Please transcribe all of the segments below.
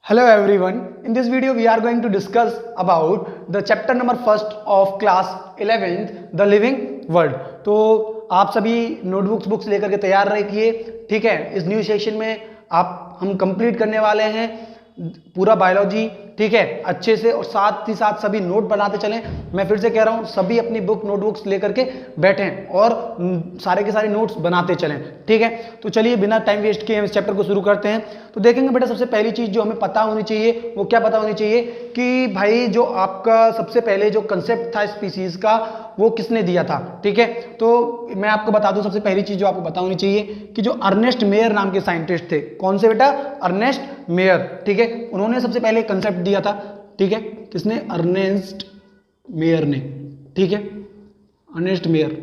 Hello everyone. In this video we are going to discuss about the chapter number first of class 11th, the living world. तो आप सभी notebooks books लेकर के तैयार रहिए, ठीक है। इस न्यू सेशन में हम कंप्लीट करने वाले हैं पूरा बायोलॉजी, ठीक है, अच्छे से, और साथ ही साथ सभी नोट बनाते चलें। मैं फिर से कह रहा हूं, सभी अपनी नोटबुक्स लेकर के बैठें और सारे के सारे नोट्स बनाते चलें, ठीक है। तो चलिए बिना टाइम वेस्ट किए हम इस चैप्टर को शुरू करते हैं। तो देखेंगे बेटा, सबसे पहली चीज जो हमें पता होनी चाहिए वो क्या पता होनी चाहिए कि भाई जो आपका सबसे पहले जो कंसेप्ट था स्पीसीज का वो किसने दिया था, ठीक है। तो मैं आपको बता दूं, सबसे पहली चीज जो आपको पता होनी चाहिए कि जो अर्नेस्ट मेयर नाम के साइंटिस्ट थे, कौन से बेटा, अर्नेस्ट मेयर, ठीक है, उन्होंने सबसे पहले कंसेप्ट दिया था, ठीक है। किसने? अर्नेस्ट मेयर ने, ठीक है। अर्नेस्ट मेयर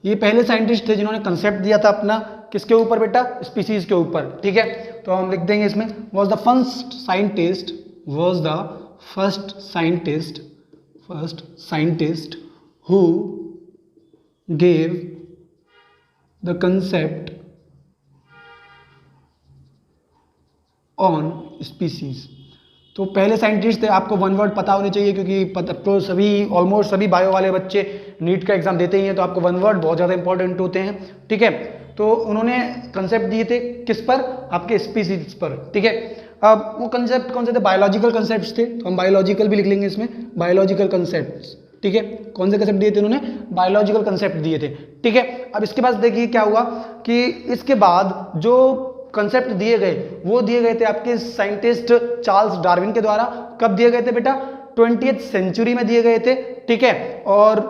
ये पहले साइंटिस्ट थे जिन्होंने कंसेप्ट दिया था अपना, किसके ऊपर बेटा? स्पीसीज के ऊपर, ठीक है। तो हम लिख देंगे इसमें, was the first scientist who gave the concept on species। तो पहले साइंटिस्ट थे, आपको वन वर्ड पता होने चाहिए क्योंकि तो सभी ऑलमोस्ट सभी बायो वाले बच्चे नीट का एग्जाम देते ही हैं, तो आपको वन वर्ड बहुत ज़्यादा इंपॉर्टेंट होते हैं, ठीक है। तो उन्होंने कंसेप्ट दिए थे किस पर? आपके स्पीसीज पर, ठीक है। अब वो कंसेप्ट कौन से थे? बायोलॉजिकल कंसेप्ट्स थे, तो हम बायोलॉजिकल भी लिख लेंगे इसमें, बायोलॉजिकल कंसेप्ट्स, ठीक है। कौन से कंसेप्ट दिए थे उन्होंने? बायोलॉजिकल कंसेप्ट दिए थे, ठीक है। अब इसके बाद देखिए क्या हुआ कि इसके बाद जो कंसेप्ट दिए गए वो दिए गए थे आपके साइंटिस्ट चार्ल्स डार्विन के द्वारा। कब दिए गए थे बेटा? 20th सेंचुरी में दिए गए थे, ठीक है, और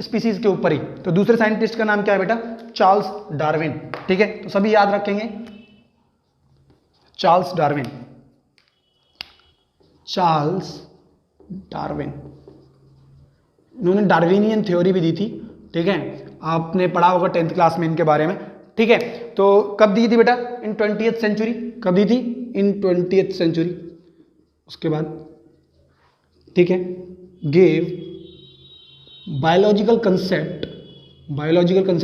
स्पीसीज के ऊपर ही। तो दूसरे साइंटिस्ट का नाम क्या है बेटा? चार्ल्स डार्विन, ठीक है। तो सभी याद रखेंगे, चार्ल्स डार्विन, चार्ल्स डार्विन। इन्होंने डार्विनियन थ्योरी भी दी थी, ठीक है, आपने पढ़ा होगा 10th क्लास में इनके बारे में, ठीक है। तो कब दी थी बेटा? इन 20th सेंचुरी। कब दी थी? इन 20th सेंचुरी। उसके बाद, ठीक है, गेव बायोलॉजिकल कंसेप्ट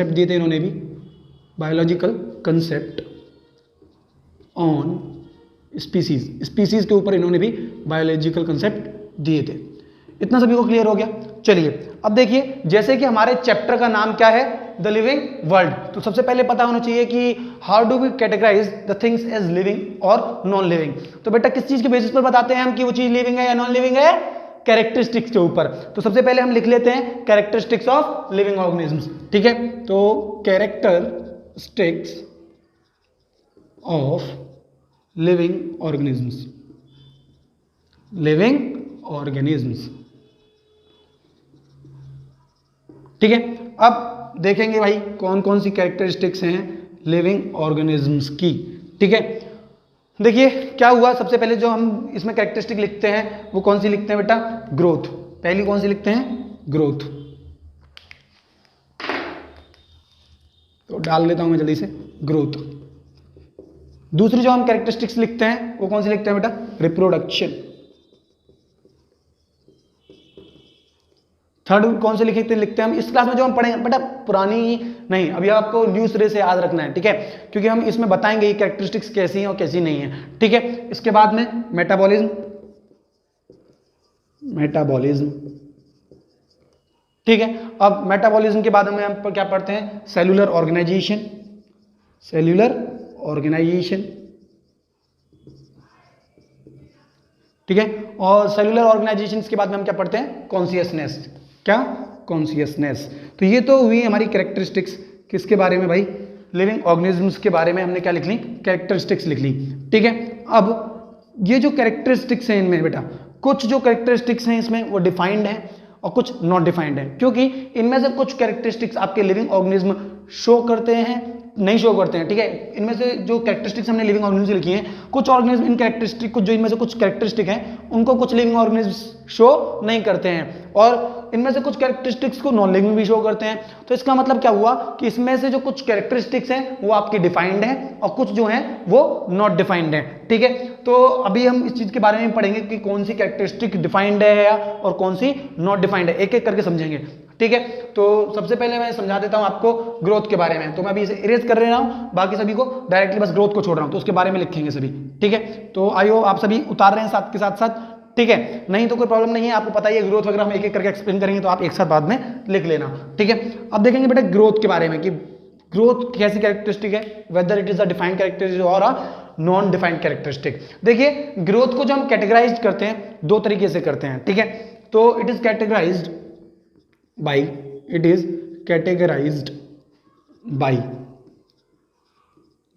दिए थे इन्होंने भी, बायोलॉजिकल कंसेप्ट ऑन स्पीसीज के ऊपर इन्होंने भी बायोलॉजिकल कंसेप्ट दिए थे। इतना सभी को क्लियर हो गया। चलिए अब देखिए, जैसे कि हमारे चैप्टर का नाम क्या है? The living world. तो सबसे पहले पता होना चाहिए कि how do we categorize the things as living और नॉन लिविंग। तो बेटा किस चीज के बेसिस पर बताते हैं हम कि वो चीज लिविंग है या नॉन लिविंग है? कैरेक्टरिस्टिक्स के ऊपर। तो सबसे पहले हम लिख लेते हैं कैरेक्टरिस्टिक्स ऑफ लिविंग ऑर्गेनिजम्स, ठीक है। तो कैरेक्टरिस्टिक्स ऑफ लिविंग ऑर्गेनिजम्स, ठीक है। अब देखेंगे भाई कौन कौन सी कैरेक्टरिस्टिक्स हैं लिविंग ऑर्गेनिजम्स की, ठीक है। देखिए क्या हुआ, सबसे पहले जो हम इसमें कैरेक्टरिस्टिक लिखते हैं वो कौन सी लिखते हैं बेटा? ग्रोथ। पहली कौन सी लिखते हैं? ग्रोथ। तो डाल लेता हूं मैं जल्दी से, ग्रोथ। दूसरी जो हम कैरेक्टरिस्टिक्स लिखते हैं वो कौन सी लिखते हैं बेटा? रिप्रोडक्शन। थर्ड कौन से लिखते हैं हम इस क्लास में जो हम पढ़ेंगे बेटा? पुरानी नहीं, अभी आपको न्यू सिरे से याद रखना है, ठीक है, क्योंकि हम इसमें बताएंगे ये कैरेक्टरिस्टिक्स कैसी हैं और कैसी नहीं है, ठीक है। इसके बाद में मेटाबॉलिज्म, ठीक है। अब मेटाबॉलिज्म के बाद में हम क्या पढ़ते हैं? सेलुलर ऑर्गेनाइजेशन, ठीक है। और सेलुलर ऑर्गेनाइजेशन के बाद में हम क्या पढ़ते हैं? कॉन्शियसनेस। क्या? कॉन्शियसनेस। तो ये तो हुई हमारी कैरेक्टरिस्टिक्स किसके बारे में भाई? लिविंग ऑर्गेनिजम्स के बारे में हमने क्या लिख ली? कैरेक्टरिस्टिक्स लिख ली, ठीक है। अब ये जो कैरेक्टरिस्टिक्स हैं इनमें बेटा, कुछ जो कैरेक्टरिस्टिक्स हैं इसमें वो डिफाइंड है और कुछ नॉट डिफाइंड है, क्योंकि इनमें से कुछ कैरेक्टरिस्टिक्स आपके लिविंग ऑर्गेनिज्म शो करते हैं, नहीं शो करते हैं, ठीक है। इनमें से जो कैरेक्टरिस्टिक्स हमने लिविंग ऑर्गेनिज्म लिखी हैं, कुछ ऑर्गेनिज्म इन कैरेक्टरिस्टिक, कुछ जो इनमें से कुछ कैरेक्टरिस्टिक हैं उनको कुछ लिविंग ऑर्गेनिज्म शो नहीं करते हैं, और इनमें से कुछ कैरेक्टरिस्टिक्स को नॉन लिविंग भी शो करते हैं। तो इसका मतलब क्या हुआ कि इसमें से जो कुछ कैरेक्टरिस्टिक्स हैं वो आपकी डिफाइंड हैं और कुछ जो हैं वो नॉट डिफाइंड हैं, ठीक है। तो अभी हम इस चीज के बारे में पढ़ेंगे कि कौन सी कैरेक्टरिस्टिक डिफाइंड है और कौन सी नॉट डिफाइंड है, एक एक करके समझेंगे, ठीक है। तो सबसे पहले मैं समझा देता हूं आपको ग्रोथ के बारे में। तो मैं अभी इसे इरेज कर रहा हूं, बाकी सभी को डायरेक्टली बस ग्रोथ को छोड़ रहा हूं, तो उसके बारे में लिखेंगे सभी, ठीक है। तो आइयो आप सभी उतार रहे हैं साथ के साथ साथ, ठीक है, नहीं तो कोई प्रॉब्लम नहीं है, आपको पता ही है ग्रोथ वगैरह हम एक एक करके एक्सप्लेन करेंगे, तो आप एक साथ बाद में लिख लेना, ठीक है। अब देखेंगे बेटा ग्रोथ के बारे में कि ग्रोथ कैसी कैरेक्टरिस्टिक है, weather it is a defined characteristic और अ नॉन डिफाइंड कैरेक्टरिस्टिक। देखिए ग्रोथ को जो हम कैटेगराइज करते हैं दो तरीके से करते हैं, ठीक है। तो it is categorised bye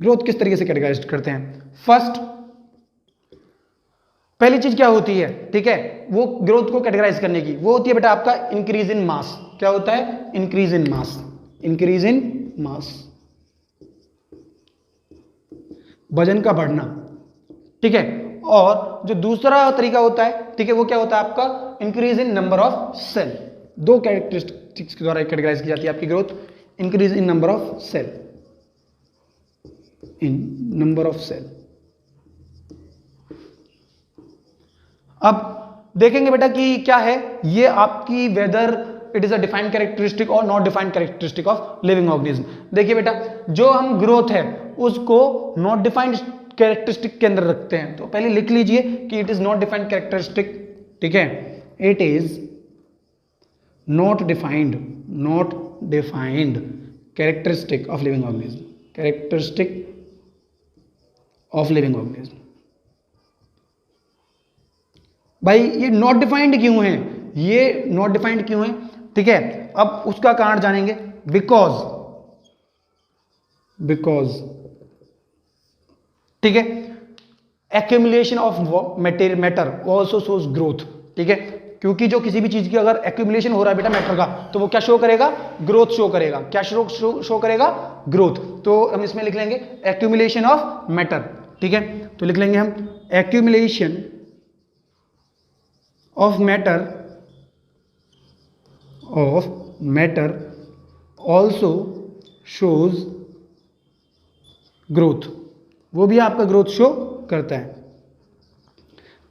growth किस तरीके से कैटेगराइज करते हैं। फर्स्ट पहली चीज क्या होती है, ठीक है, वो ग्रोथ को कैटेगराइज करने की, वो होती है बेटा आपका इंक्रीज इन मास। क्या होता है? Increase in mass, increase in मास, वजन का बढ़ना, ठीक है। और जो दूसरा तरीका होता है, ठीक है, वो क्या होता है आपका increase in number of cell. दो कैरेक्टरिस्टिक्स के द्वारा कैटेगराइज की जाती है आपकी growth, increase in number of cell, in number of cell. अब देखेंगे बेटा कि क्या है ये आपकी whether it is a defined characteristic और not defined characteristic of living organism. देखिए बेटा जो हम ग्रोथ है उसको नॉट डिफाइंड कैरेक्टरिस्टिक के अंदर रखते हैं, तो पहले लिख लीजिए कि it is not defined characteristic, ठीक है, it is not defined characteristic of living organism, characteristic of living organism. भाई ये नॉट डिफाइंड क्यों है, ये नॉट डिफाइंड क्यों है, ठीक है। अब उसका कारण जानेंगे, बिकॉज ठीक है accumulation of matter also shows growth, ठीक है, क्योंकि जो किसी भी चीज की अगर एक्यूमुलेशन हो रहा है बेटा मैटर का, तो वो क्या शो करेगा? ग्रोथ शो करेगा। क्या शो करेगा? ग्रोथ। तो हम इसमें लिख लेंगे एक्यूमुलेशन ऑफ मैटर, ठीक है। तो लिख लेंगे हम accumulation of matter also shows growth, वो भी आपका ग्रोथ शो करता है।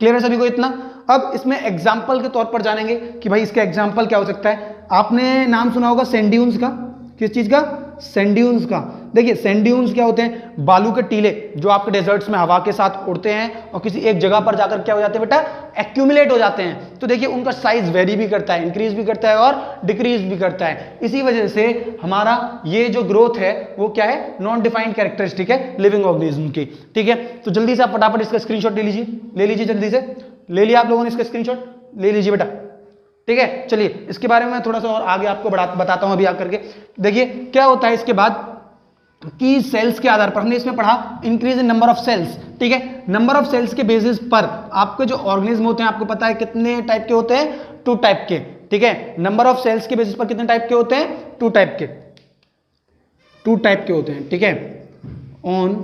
क्लियर है सभी को इतना? अब इसमें एग्जाम्पल के तौर पर जानेंगे कि भाई इसका एग्जाम्पल क्या हो सकता है। आपने नाम सुना होगा सैंड-ड्यून्स का, किस चीज का? सैंड-ड्यून्स का। देखिए सैंड-ड्यून्स क्या होते हैं? बालू के टीले जो आपके डेजर्ट्स में हवा के साथ उड़ते हैं और किसी एक जगह पर जाकर क्या हो जाते हैं बेटा? एक्यूमुलेट हो जाते हैं। तो देखिए उनका साइज वेरी भी करता है, इंक्रीज भी करता है और डिक्रीज भी करता है। इसी वजह से हमारा ये जो ग्रोथ है वो क्या है? नॉन डिफाइंड कैरेक्टरिस्टिक है लिविंग ऑर्गेनिज्म की, ठीक है। तो जल्दी से आप फटाफट इसका स्क्रीनशॉट ले लीजिए जल्दी से। ले लिया आप लोगों ने इसका स्क्रीनशॉट? ले लीजिए बेटा, ठीक है। चलिए इसके बारे में मैं थोड़ा सा और आगे आपको बताता हूं अभी आकर के। देखिए क्या होता है इसके बाद कि सेल्स के आधार पर हमने इसमें पढ़ा increase in number of cells, ठीक है। नंबर ऑफ सेल्स के बेसिस पर आपके जो ऑर्गेनिज्म होते हैं आपको पता है कितने टाइप के होते हैं? 2 टाइप के, ठीक है। नंबर ऑफ सेल्स के बेसिस पर कितने टाइप के होते हैं? 2 टाइप के होते हैं, ठीक है। On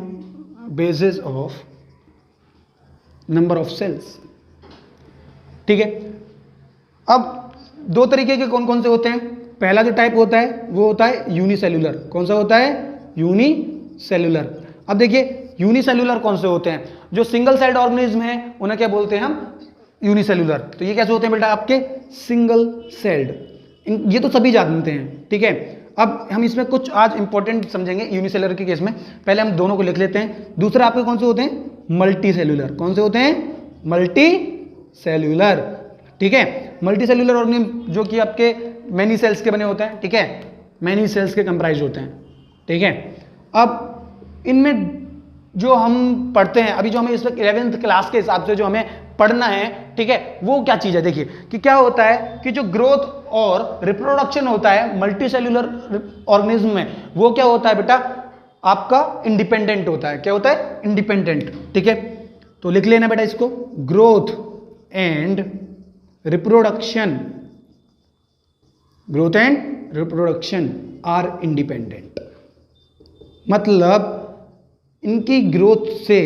basis of number of cells, ठीक है। अब 2 तरीके के कौन कौन से होते हैं? पहला जो टाइप होता है वो होता है यूनिसेल्युलर। कौन सा होता है? यूनिसेल्युलर। अब देखिए यूनिसेल्युलर कौन से होते हैं? जो सिंगल सेल्ड ऑर्गेनिज्म है उन्हें क्या बोलते हैं हम? यूनिसेल्युलर। तो ये कैसे होते हैं बेटा आपके? Single celled. ये तो सभी जानते हैं, ठीक है। अब हम इसमें कुछ आज इंपॉर्टेंट समझेंगे यूनिसेल्युलर के केस में। पहले हम दोनों को लिख लेते हैं। दूसरा आपके कौन से होते हैं? Multi cellular. कौन से होते हैं? मल्टी सेल्युलर, ठीक है। मल्टी सेल्युलर ऑर्गेनिज्म जो कि आपके मेनी सेल्स के बने होते हैं, ठीक है, मेनी सेल्स के कंप्राइज होते हैं, ठीक है। अब इनमें जो हम पढ़ते हैं अभी, जो हमें इस वक्त 11th क्लास के हिसाब से जो हमें पढ़ना है, ठीक है, वो क्या चीज है? देखिए कि क्या होता है कि जो ग्रोथ और रिप्रोडक्शन होता है मल्टी सेल्युलर ऑर्गेनिज्म में, वो क्या होता है बेटा आपका? इंडिपेंडेंट होता है। क्या होता है? इंडिपेंडेंट, ठीक है। तो लिख लेना बेटा इसको, growth and reproduction are independent. मतलब इनकी ग्रोथ से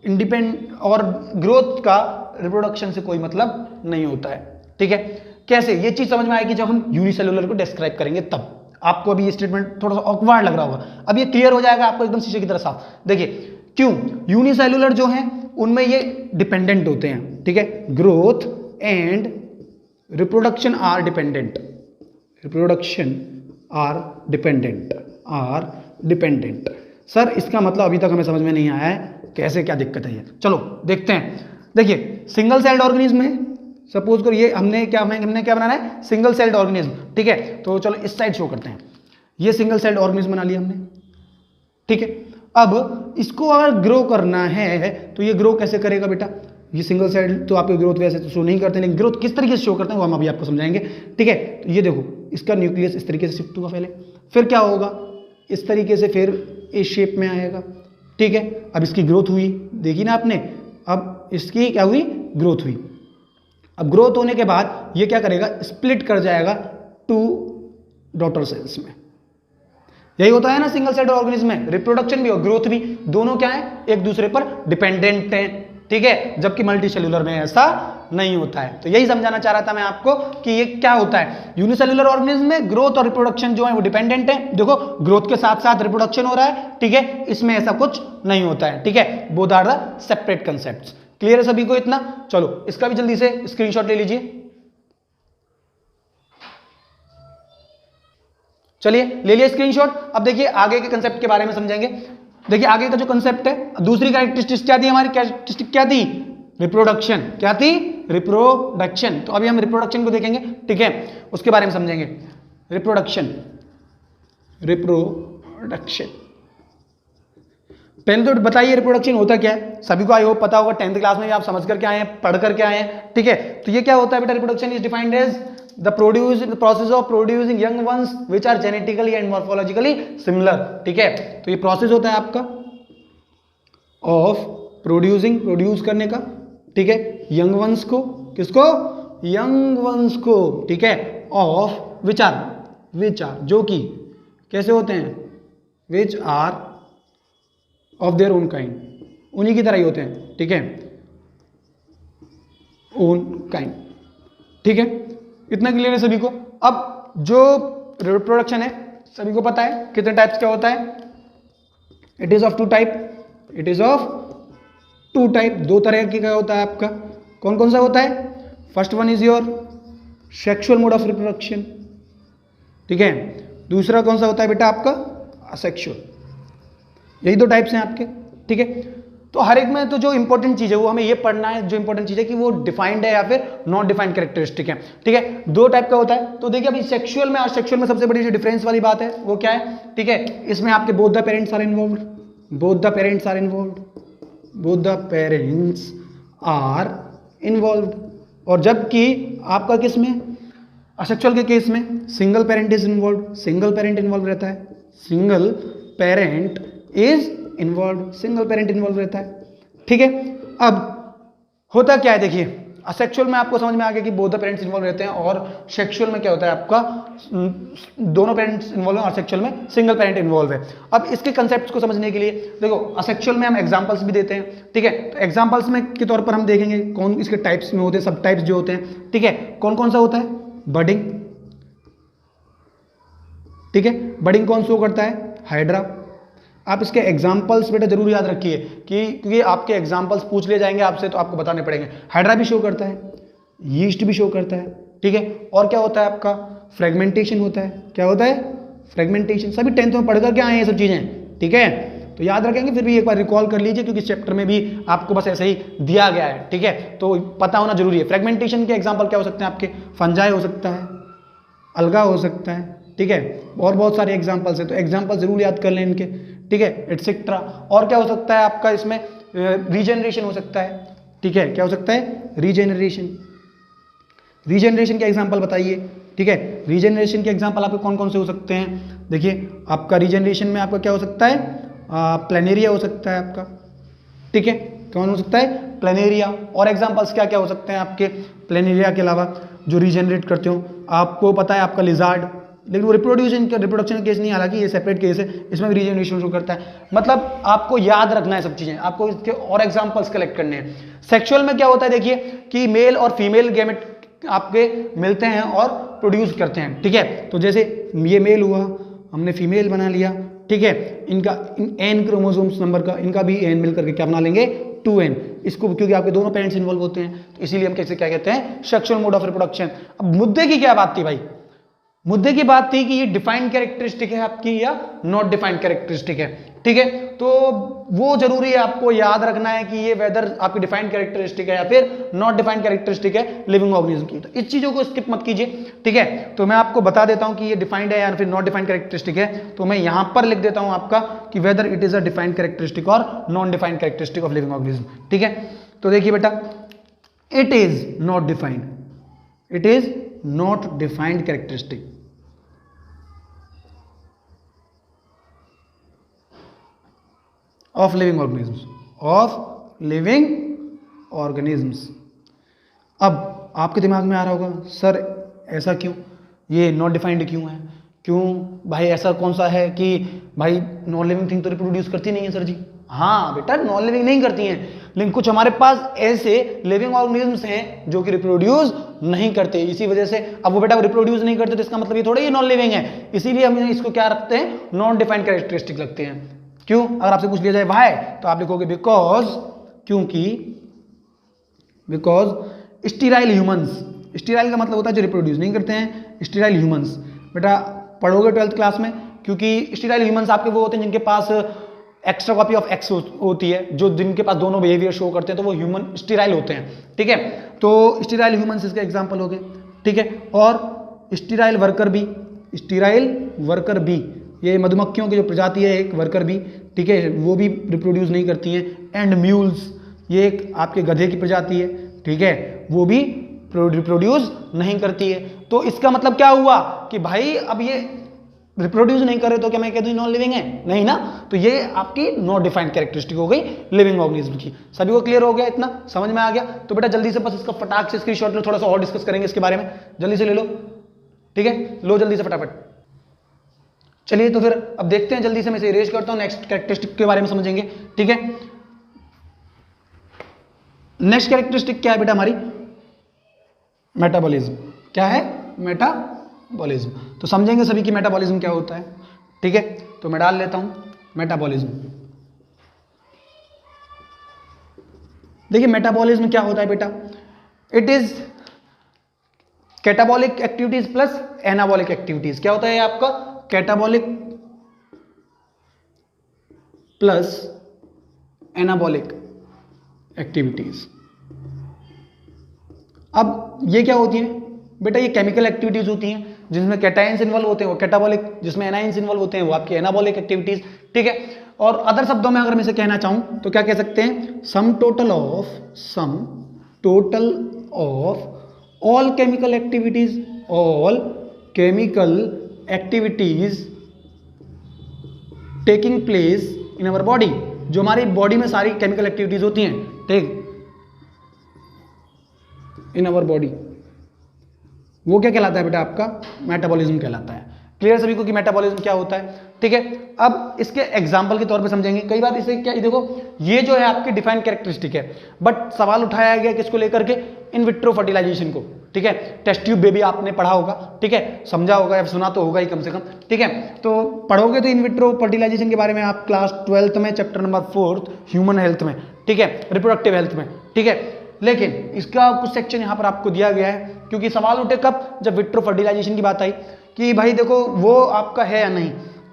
इंडिपेंडेंट और ग्रोथ का रिप्रोडक्शन से कोई मतलब नहीं होता है, ठीक है। कैसे? ये चीज समझ में आएगी जब हम यूनिसेल्युलर को डिस्क्राइब करेंगे तब। आपको अभी ये स्टेटमेंट थोड़ा सा ऑकवर्ड लग रहा होगा, अब ये क्लियर हो जाएगा आपको एकदम शीशे की तरह साफ। देखिए क्यों? यूनिसेल्युलर जो है उनमें ये डिपेंडेंट होते हैं, ठीक है। Growth and reproduction are dependent, reproduction are dependent. Sir इसका मतलब अभी तक हमें समझ में नहीं आया है, कैसे क्या दिक्कत है ये। चलो देखते हैं। देखिए सिंगल सेल्ड ऑर्गेनिज्म में सपोज करो ये हमने क्या बनाना है, सिंगल सेल्ड ऑर्गेनिज्म, ठीक है। तो चलो इस साइड शो करते हैं, ये सिंगल सेल्ड ऑर्गेनिज्म बना लिया हमने, ठीक है। अब इसको अगर ग्रो करना है तो ये ग्रो कैसे करेगा बेटा, ये सिंगल सेल्ड तो आपके ग्रोथ वैसे तो शो नहीं करते, लेकिन ग्रोथ किस तरीके से शो करते हैं वो हम अभी आपको समझाएंगे, ठीक है। तो ये देखो इसका न्यूक्लियस इस तरीके से शिफ्ट होगा पहले, फिर क्या होगा इस तरीके से, फिर इस शेप में आएगा, ठीक है। अब इसकी ग्रोथ हुई, देखी ना आपने, अब इसकी क्या हुई, ग्रोथ हुई। अब ग्रोथ होने के बाद ये क्या करेगा, स्प्लिट कर जाएगा 2 डॉटर सेल्स में। यही होता है ना सिंगल सेल्ड ऑर्गेनिज्म में, रिप्रोडक्शन भी और ग्रोथ भी दोनों क्या है, एक दूसरे पर डिपेंडेंट हैं, ठीक है। जबकि मल्टी सेल्यूलर में ऐसा नहीं होता है। तो यही समझाना चाह रहा था मैं आपको कि ये क्या होता है, यूनिसेल्यूलर ऑर्गेनिज्म में ग्रोथ और रिप्रोडक्शन जो है वो डिपेंडेंट है। देखो ग्रोथ के साथ साथ रिप्रोडक्शन हो रहा है, ठीक है, इसमें ऐसा कुछ नहीं होता है, ठीक है। Both are the separate concepts. Clear है सभी को इतना। चलो इसका भी जल्दी से स्क्रीनशॉट ले लीजिए। चलिए ले लिया स्क्रीनशॉट। अब देखिए आगे के कंसेप्ट के बारे में समझेंगे। देखिए आगे का जो कंसेप्ट है, दूसरी कैरेक्टरिस्टिक क्या थी हमारी, कैरेक्टरिस्टिक क्या थी, रिप्रोडक्शन। क्या थी, रिप्रोडक्शन। तो अभी हम रिप्रोडक्शन को देखेंगे, ठीक है, उसके बारे में समझेंगे। रिप्रोडक्शन पहले तो बताइए रिप्रोडक्शन होता क्या है। सभी को आई होप पता होगा, 10th क्लास में भी आप समझ करके आए हैं, पढ़ करके आए हैं, ठीक है। तो ये क्या होता है बेटा, reproduction is defined as the process of producing young ones which are genetically and morphologically similar, ठीक है। तो ये प्रोसेस होता है आपका ऑफ प्रोड्यूस करने का, ठीक है, यंग वंस को, किसको, यंग वंस को, ठीक है, ऑफ विच आर जो कि कैसे होते हैं, which are of their own kind, उन्हीं की तरह ही होते हैं, ठीक है, ओन काइंड, ठीक है। इतना क्लियर है सभी को। अब जो रिप्रोडक्शन है सभी को पता है कितने टाइप्स क्या होता है, it is of two type, दो तरह की क्या होता है आपका, कौन कौन सा होता है। First one is your sexual mode of reproduction, ठीक है। दूसरा कौन सा होता है बेटा आपका, असेक्सुअल। यही दो टाइप्स हैं आपके, ठीक है। तो हर एक में तो जो इंपॉर्टेंट चीज है वो हमें ये पढ़ना है, जो इंपॉर्टेंट चीज है कि वो डिफाइंड है या फिर नॉन डिफाइंड कैरेक्टरिस्टिक है, ठीक है। दो टाइप का होता है। तो देखिए अभी सेक्सुअल में और सेक्सुअल में सबसे बड़ी जो डिफरेंस वाली बात है वो क्या है, ठीक है, इसमें आपके both the parents are involved, और जबकि आपका किस में, असेक्सुअल के केस में सिंगल पेरेंट इन्वॉल्व रहता है, सिंगल पेरेंट इन्वॉल्व रहता है, ठीक है। अब होता क्या है, देखिए असेक्सुअल में आपको समझ में आ गया कि बोथ द पेरेंट्स इन्वॉल्व रहते हैं, और सेक्सुअल में क्या होता है आपका, दोनों पेरेंट्स इन्वॉल्व हैं और सेक्सुअल में सिंगल पेरेंट इन्वॉल्व है। अब इसके कंसेप्ट्स को समझने के लिए देखो असेक्सुअल में हम एग्जांपल्स भी देते हैं, ठीक है। तो एग्जांपल्स में के तौर पर हम देखेंगे कौन इसके टाइप्स में होते हैं, सब टाइप्स जो होते हैं, ठीक है। कौन कौन सा होता है, बडिंग, ठीक है, बडिंग कौन शो करता है, हाइड्रा। आप इसके एग्जाम्पल्स बेटा जरूर याद रखिए कि क्योंकि आपके एग्जाम्पल्स पूछ लिए जाएंगे आपसे तो आपको बताने पड़ेंगे। हाइड्रा भी शो करता है, यीस्ट भी शो करता है, ठीक है। और क्या होता है आपका, फ्रेगमेंटेशन होता है। क्या होता है, फ्रेगमेंटेशन। सभी 10th में पढ़ करके आए हैं ये सब चीजें, ठीक है। तो याद रखेंगे, फिर भी एक बार रिकॉल कर लीजिए क्योंकि चैप्टर में भी आपको बस ऐसे ही दिया गया है, ठीक है। तो पता होना जरूरी है। फ्रेगमेंटेशन के एग्जाम्पल क्या हो सकते हैं आपके, फंजाई हो सकता है, अलगा हो सकता है, ठीक है, और बहुत सारे एग्जाम्पल्स है। तो एग्जाम्पल जरूर याद कर लें इनके, ठीक है, एटसेट्रा। और क्या हो सकता है आपका इसमें, रीजनरेशन हो सकता है, ठीक है। क्या हो सकता है, रीजनरेशन के एग्जांपल बताइए, ठीक है। रीजनरेशन के एग्जांपल आपके कौन कौन से हो सकते हैं, देखिए आपका रीजनरेशन में आपका क्या हो सकता है, प्लेनेरिया हो सकता है आपका, ठीक है। कौन हो सकता है, प्लेनेरिया। और एग्जांपल्स क्या क्या हो सकते हैं आपके प्लेनेरिया के अलावा जो रीजनरेट करते हो, आपको पता है आपका लिजार्ड, लेकिन वो रिप्रोडक्शन केस नहीं, हालांकि ये सेपरेट केस है, इसमें भी रीजनरेशन शुरू करता है। मतलब आपको याद रखना है सब चीजें, आपको इसके और एग्जांपल्स कलेक्ट करने हैं। सेक्सुअल में क्या होता है, देखिए कि मेल और फीमेल गैमेट आपके मिलते हैं और प्रोड्यूस करते हैं, ठीक है। तो जैसे ये मेल हुआ, हमने फीमेल बना लिया, ठीक है। इनका एन क्रोमोसोम्स नंबर का, इनका भी एन मिलकर के क्या बना लेंगे, 2n। इसको क्योंकि आपके दोनों पेरेंट्स इन्वॉल्व होते हैं तो इसीलिए हम कैसे क्या कहते हैं, सेक्सुअल मोड ऑफ रिप्रोडक्शन। अब मुद्दे की क्या बात थी भाई, मुद्दे की बात थी कि ये डिफाइंड कैरेक्टरिस्टिक है आपकी या नॉट डिफाइंड कैरेक्टरिस्टिक है, ठीक है। तो वो जरूरी है आपको याद रखना है कि ये वेदर आपकी डिफाइंड कैरेक्टरिस्टिक है या फिर नॉट डिफाइंड कैरेक्टरिस्टिक है लिविंग ऑर्गेनिज्म की। तो इस चीजों को स्किप मत कीजिए, ठीक है। तो मैं आपको बता देता हूं कि ये डिफाइंड है या फिर नॉट डिफाइंड कैरेक्टरिस्टिक है। तो मैं यहां पर लिख देता हूं आपका कि whether it is a defined characteristic और non defined characteristic of living organism, ठीक है। तो देखिए बेटा, it is not defined, it is not defined characteristic of living organisms, of living organisms। अब आपके दिमाग में आ रहा होगा सर ऐसा क्यों, ये नॉट डिफाइंड क्यों है, क्यों भाई ऐसा कौन सा है कि भाई नॉन लिविंग थिंग तो रिप्रोड्यूस करती नहीं है सर जी। हाँ बेटा, नॉन लिविंग नहीं करती हैं, लेकिन कुछ हमारे पास ऐसे लिविंग ऑर्गेनिज्म्स हैं जो कि रिप्रोड्यूस नहीं करते। इसी वजह से अब वो बेटा रिप्रोड्यूस नहीं करते तो इसका मतलब ये थोड़ा ही नॉन लिविंग है, इसीलिए हम इसको क्या रखते हैं, नॉन डिफाइंड कैरेक्टरिस्टिक लगते हैं। क्यों? अगर आपसे पूछ लिया जाए व्हाई, तो आप लिखोगे बिकॉज, क्योंकि, बिकॉज स्टीराइल ह्यूमंस, स्टीराइल का मतलब होता है जो रिप्रोड्यूस नहीं करते हैं, स्टीराइल ह्यूमंस बेटा पढ़ोगे 12th क्लास में, क्योंकि स्टीराइल ह्यूमंस आपके वो होते हैं जिनके पास एक्स्ट्रा कॉपी ऑफ एक्स होती है, जो जिनके पास दोनों बिहेवियर शो करते हैं, तो वो ह्यूमन स्टीराइल होते हैं, ठीक है। तो स्टीराइल ह्यूमंस इसके एग्जाम्पल हो गए, ठीक है। और sterile worker bee, sterile worker bee ये मधुमक्खियों की जो प्रजाति है एक वर्कर बी, ठीक है, वो भी रिप्रोड्यूस नहीं करती हैं। एंड म्यूल्स ये एक आपके गधे की प्रजाति है, ठीक है, वो भी रिप्रोड्यूस नहीं करती है। तो इसका मतलब क्या हुआ कि भाई अब ये रिप्रोड्यूस नहीं कर रहे तो क्या मैं कह दूं नॉन लिविंग है? नहीं ना। तो ये आपकी नॉट डिफाइंड कैरेक्टरिस्टिक हो गई लिविंग ऑर्गेनिज्म की। सभी को क्लियर हो गया, इतना समझ में आ गया? तो बेटा जल्दी से बस इसका फटाक से स्क्रीनशॉट लो, थोड़ा सा और डिस्कस करेंगे इसके बारे में, जल्दी से ले लो, ठीक है, लो जल्दी से फटाफट। चलिए तो फिर अब देखते हैं, जल्दी से मैं इसे इरेज करता हूं, नेक्स्ट कैरेक्टरिस्टिक के बारे में समझेंगे, ठीक है। नेक्स्ट कैरेक्टरिस्टिक क्या है बेटा हमारी? मेटाबॉलिज्म। क्या है? मेटाबॉलिज्म। तो समझेंगे सभी की मेटाबॉलिज्म क्या होता है, ठीक है। तो मैं डाल लेता हूं मेटाबॉलिज्म। देखिए मेटाबॉलिज्म क्या होता है बेटा, it is catabolic activities plus anabolic activities. क्या होता है आपका? Catabolic plus anabolic activities. अब ये क्या होती है बेटा? ये केमिकल एक्टिविटीज होती हैं जिसमें कैटायंस इन्वॉल्व होते हैं वो कैटाबॉलिक, जिसमें एनायंस इन्वॉल्व होते हैं वो आपके एनाबॉलिक एक्टिविटीज, ठीक है। और अदर शब्दों में अगर मैं इसे कहना चाहूं तो क्या कह सकते हैं? Sum total of all chemical activities, all chemical activities taking place in our body. जो हमारी बॉडी में सारी केमिकल एक्टिविटीज होती हैं, ठीक, इन अवर बॉडी, वो क्या कहलाता है बेटा? आपका मेटाबॉलिज्म कहलाता है। क्लियर सभी को कि मेटाबॉलिज्म क्या होता है, ठीक है। अब इसके एग्जांपल के तौर पे समझेंगे। कई बार इसे क्या, देखो ये जो है आपकी डिफाइंड कैरेक्टरिस्टिक है, बट सवाल उठाया गया किसको लेकर के? इन विट्रो फर्टिलाइजेशन को, ठीक है। टेस्ट ट्यूब बेबी आपने पढ़ा होगा, ठीक है, समझा होगा या सुना तो होगा ही कम से कम, ठीक है। तो पढ़ोगे तो इन विट्रो फर्टिलाइजेशन के बारे में आप क्लास 12th में चैप्टर नंबर 4 ह्यूमन हेल्थ में, ठीक है, रिप्रोडक्टिव हेल्थ में, ठीक है। लेकिन इसका कुछ सेक्शन यहाँ पर आपको दिया गया है, क्योंकि सवाल उठे कब? जब विट्रो फर्टिलाइजेशन की बात आई कि भाई देखो वो आपका है या नहीं,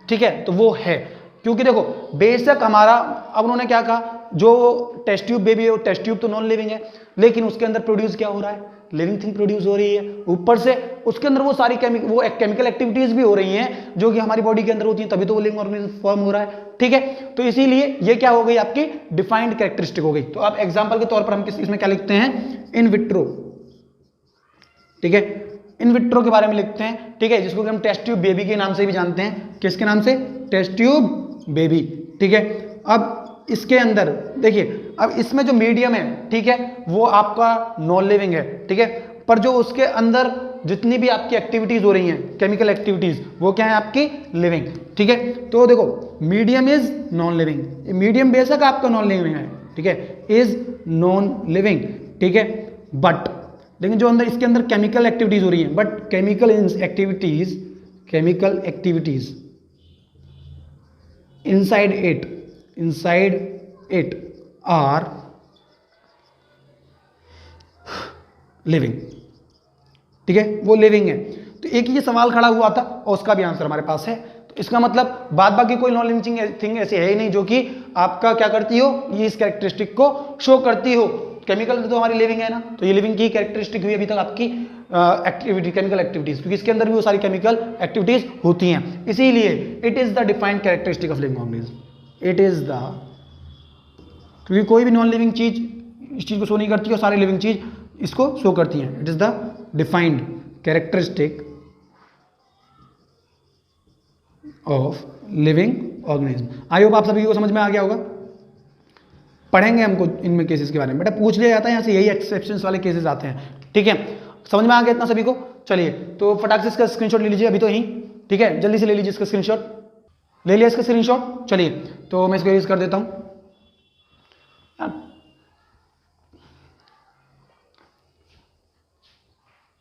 ठीक है। तो वो है, क्योंकि देखो बेशक हमारा, अब उन्होंने क्या कहा, जो टेस्ट ट्यूब बेबी है वो टेस्ट ट्यूब तो नॉन लिविंग है, लेकिन उसके अंदर प्रोड्यूस क्या हो रहा है? लिविंग थिंग प्रोड्यूस हो रही है। ऊपर से उसके अंदर वो सारी केमिकल एक्टिविटीज भी हो रही हैं जो कि हमारी बॉडी के अंदर होती हैं, तभी तो वो लिविंग ऑर्गेनिज्म फॉर्म हो रहा है, ठीक है। तो इसीलिए ये क्या हो गई? आपकी डिफाइंड कैरेक्टरिस्टिक हो गई। तो आप एग्जांपल के तौर पर हम इसमें क्या लिखते हैं? इन विट्रो, ठीक है, इन विट्रो के बारे में लिखते हैं, ठीक है, जिसको कि हम टेस्ट ट्यूब बेबी के नाम से भी जानते हैं। किसके नाम से? टेस्ट ट्यूब बेबी, ठीक है। अब इसके अंदर देखिए, अब इसमें जो मीडियम है, ठीक है, वो आपका नॉन लिविंग है, ठीक है, पर जो उसके अंदर जितनी भी आपकी एक्टिविटीज हो रही हैं, केमिकल एक्टिविटीज, वो क्या है? आपकी लिविंग, ठीक है। तो देखो medium is non living, medium बेशक आपका नॉन लिविंग है, ठीक है, इज नॉन लिविंग, ठीक है, बट लेकिन जो अंदर इसके अंदर केमिकल एक्टिविटीज हो रही हैं, but chemical activities inside it are living, ठीक है, वो लिविंग है। तो तो एक ये सवाल खड़ा हुआ था और उसका भी आंसर हमारे पास है। तो इसका मतलब बाद बाकी कोई नॉन लिविंग थिंग ऐसी है ही नहीं जो कि आपका क्या करती हो, ये इस कैरेक्टरिस्टिक को शो करती हो। केमिकल तो हमारी लिविंग है ना, तो ये लिविंग की कैरेक्टरिस्टिक हुई अभी तक आपकी एक्टिविटी, केमिकल एक्टिविटीज, क्योंकि इसके अंदर भी वो सारी केमिकल एक्टिविटीज होती हैं। इसीलिए it is the defined characteristic of living organism. It is the, क्योंकि कोई भी नॉन लिविंग चीज इस चीज को शो नहीं करती और सारी लिविंग चीज इसको शो करती हैं। It is the defined characteristic of living organism. I hope आप सभी को समझ में आ गया होगा। पढ़ेंगे हमको इनमें केसेस के बारे में, बेटा पूछ लिया जाता है यहाँ से, यही एक्सेप्शंस वाले केसेस आते हैं। ठीक है, समझ में आ गया इतना सभी को। चलिए तो फटाक से इसका स्क्रीनशॉट ले लीजिए अभी तो ही। ठीक है, जल्दी से ले लीजिए इसका स्क्रीनशॉट। ले लिया इसका स्क्रीनशॉट। चलिए तो मैं इसको यूज कर देता हूं।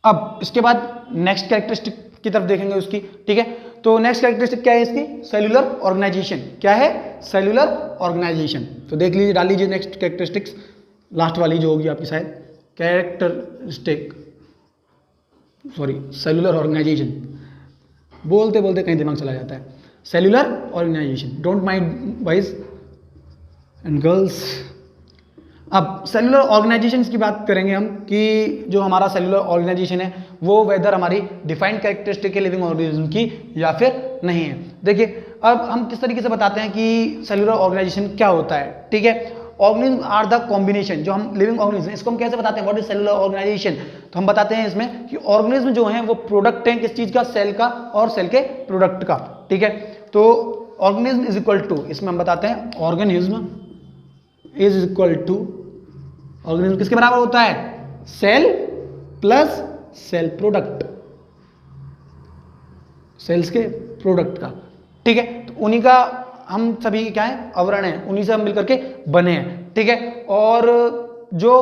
अब इसके बाद नेक्स्ट कैरेक्टरिस्टिक की तरफ देखेंगे उसकी। ठीक है, तो नेक्स्ट कैरेक्टरिस्टिक क्या है इसकी, सेल्यूलर ऑर्गेनाइजेशन। क्या है, सेल्यूलर ऑर्गेनाइजेशन। तो देख लीजिए, डाल लीजिए नेक्स्ट कैरेक्टरिस्टिक्स, लास्ट वाली जो होगी आपकी शायद, कैरेक्टरिस्टिक, सॉरी सेल्यूलर ऑर्गेनाइजेशन, बोलते बोलते कहीं दिमाग चला जाता है। Cellular organization, don't mind boys and girls. अब सेल्यूलर ऑर्गेनाइजेशन की बात करेंगे हम कि जो हमारा सेल्यूलर ऑर्गेनाइजेशन है वो वेदर हमारी डिफाइंड कैरेक्टरिस्टिक है लिविंग ऑर्गेनिज्म की या फिर नहीं है। देखिए अब हम किस तरीके से बताते हैं कि सेल्यूलर ऑर्गेनाइजेशन क्या होता है। ठीक है, ऑर्गेनिज्म आर द कॉम्बिनेशन, जो हम लिविंग ऑर्गेनिज्म, इसको हम कैसे बताते हैं, व्हाट इज सेल्यूलर ऑर्गेनाइजेशन। तो हम बताते हैं इसमें कि ऑर्गेनिज्म जो है वो प्रोडक्ट है किस चीज का, सेल का और सेल के प्रोडक्ट का। ठीक है, तो ऑर्गेनिज्म इज इक्वल टू, इसमें हम बताते हैं organism is equal to, organism किसके बराबर होता है, cell plus cell product, cells के प्रोडक्ट का। ठीक है, तो उन्हीं का हम सभी क्या है, आवरण है, उन्हीं से हम मिलकर के बने हैं। ठीक है, और जो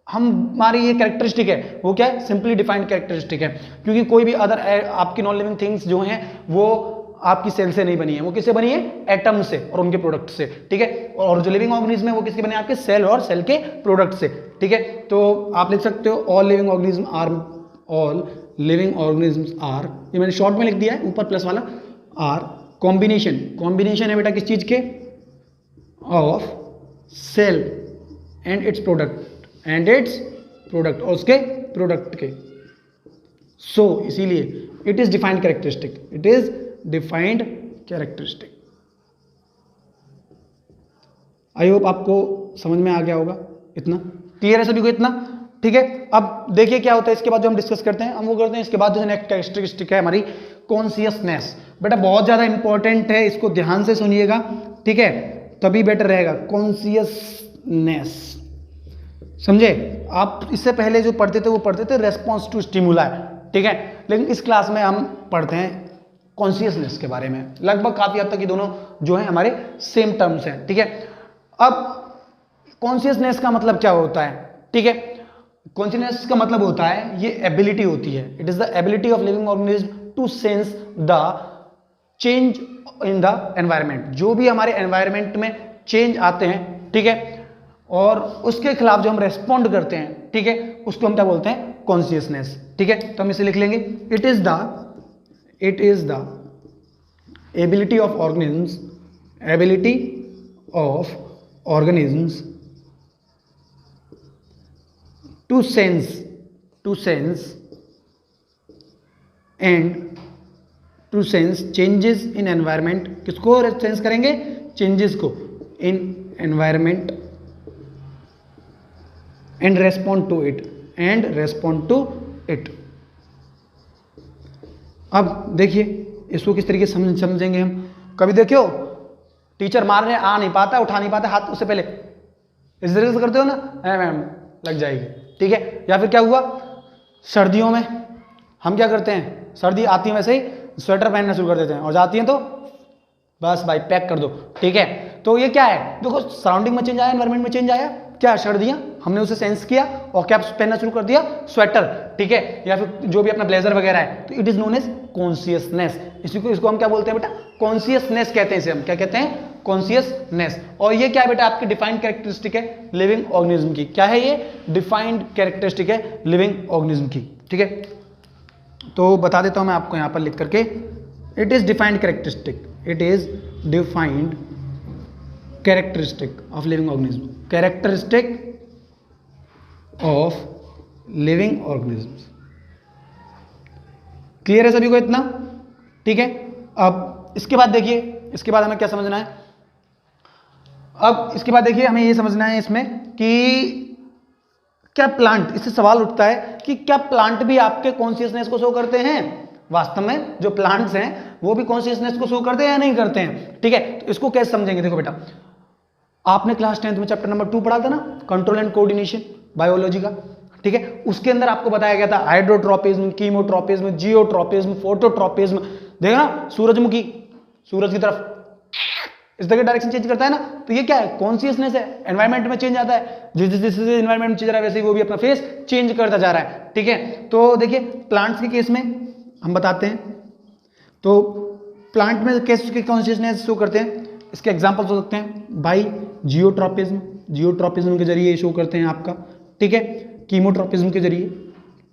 हमारी ये कैरेक्टरिस्टिक है वो क्या है, सिंपली डिफाइंड कैरेक्टरिस्टिक है, क्योंकि कोई भी अदर आपकी नॉन लिविंग थिंग्स जो हैं वो आपकी सेल से नहीं बनी है, वो किससे बनी है, एटम से और उनके प्रोडक्ट से। ठीक है, और जो लिविंग ऑर्गेनिज्म है वो किसके बने, आपके सेल और सेल के प्रोडक्ट से। ठीक है, तो आप लिख सकते हो all living organism are, all living organisms are, ये मैंने शॉर्ट में लिख दिया है ऊपर प्लस वाला, आर कॉम्बिनेशन, कॉम्बिनेशन है बेटा किस चीज के, of cell and its product, and its product, और उसके प्रोडक्ट के। सो इसीलिए it is defined characteristic, it is defined characteristic. I hope आपको समझ में आ गया होगा, इतना क्लियर है सभी को इतना। ठीक है, अब देखिए क्या होता है इसके बाद जो हम डिस्कस करते हैं, हम वो करते हैं इसके बाद जो नेक्स्ट कैरेक्टरिस्टिक है हमारी कॉन्शियसनेस। बेटा बहुत ज्यादा इंपॉर्टेंट है, इसको ध्यान से सुनिएगा। ठीक है, तभी बेटर रहेगा। कॉन्शियसनेस समझे, आप इससे पहले जो पढ़ते थे वो पढ़ते थे रेस्पॉन्स टू स्टिमुलाई। ठीक है, लेकिन इस क्लास में हम पढ़ते हैं कॉन्शियसनेस के बारे में। लगभग काफी हद तक ये दोनों जो है हमारे सेम टर्म्स हैं। ठीक है, अब कॉन्शियसनेस का मतलब क्या होता है। ठीक है, कॉन्शियसनेस का मतलब होता है, ये एबिलिटी होती है, it is the ability of living organism to sense the change in the environment. जो भी हमारे एनवायरमेंट में चेंज आते हैं, ठीक है, और उसके खिलाफ जो हम रेस्पॉन्ड करते हैं, ठीक है, उसको हम क्या बोलते हैं, कॉन्शियसनेस। ठीक है, तो हम इसे लिख लेंगे, it is the ability of organisms, ability of organisms to sense and to sense changes in environment। किसको सेंस करेंगे, चेंजेस को in environment and respond to it। अब देखिए इसको किस तरीके से समझेंगे हम। कभी देखियो टीचर मारने आ नहीं पाता, उठा नहीं पाता हाथ, उससे पहले इस तरीके से करते हो ना, मैम लग जाएगी। ठीक है, या फिर क्या हुआ, सर्दियों में हम क्या करते हैं, सर्दी आती है वैसे ही स्वेटर पहनना शुरू कर देते हैं, और जाती हैं तो बस भाई पैक कर दो। ठीक है, तो ये क्या है, देखो सराउंडिंग में चेंज आया, एनवायरमेंट में चेंज आया, क्या सर्दियां, हमने उसे सेंस किया और क्या पहनना शुरू कर दिया, स्वेटर। ठीक है, या फिर जो भी अपना ब्लेजर वगैरह है, तो it is known as consciousness. इसको हम क्या बोलते हैं बेटा, कॉन्शियसनेस कहते हैं इसे हम, क्या कहते हैं, कॉन्शियसनेस। और ये क्या है बेटा, आपकी डिफाइंड कैरेक्टरिस्टिक है लिविंग ऑर्गेनिज्म की। क्या है ये, डिफाइंड कैरेक्टरिस्टिक है लिविंग ऑर्गेनिज्म की। ठीक है, तो बता देता हूं मैं आपको यहां पर लिख करके, it is defined characteristic, it is defined characteristic of living organism, characteristic of living organism. Clear है सभी को इतना? ठीक है। अब इसके बाद देखिए, इसके बाद हमें क्या समझना है, अब इसके बाद देखिए हमें ये समझना है इसमें कि क्या प्लांट, इससे सवाल उठता है कि क्या प्लांट भी आपके कॉन्शियसनेस को शो करते हैं? वास्तव में जो प्लांट्स हैं वो भी कॉन्शियसनेस को शो करते हैं या नहीं करते हैं? ठीक है, तो इसको कैसे समझेंगे? देखो बेटा, आपने क्लास 10th में चैप्टर नंबर 2 पढ़ा था ना, कंट्रोल एंड कोऑर्डिनेशन बायोलॉजी का। ठीक है, उसके अंदर आपको बताया गया था हाइड्रोट्रोपिज्म, कीमोट्रोपिज्म, जियोट्रोपिज्म, फोटोट्रोपिज्म। देखा ना, सूरजमुखी सूरज की तरफ इस तरह डायरेक्शन चेंज करता है ना, तो ये क्या है? कॉन्शियसनेस है। एनवायरमेंट में चेंज आता है, जिस जिस एनवायरमेंट में चेंज रहा है वैसे ही वो भी अपना फेस चेंज करता जा रहा है। ठीक है, तो देखिए प्लांट्स के केस में हम बताते हैं, तो प्लांट में कैसे कॉन्शियसनेस शो करते हैं, इसके एग्जांपल्स हो सकते हैं बाई जियोट्रोपिज्म, जियोट्रोपिज्म के जरिए शो करते हैं आपका। ठीक है, कीमोट्रोपिज्म के जरिए,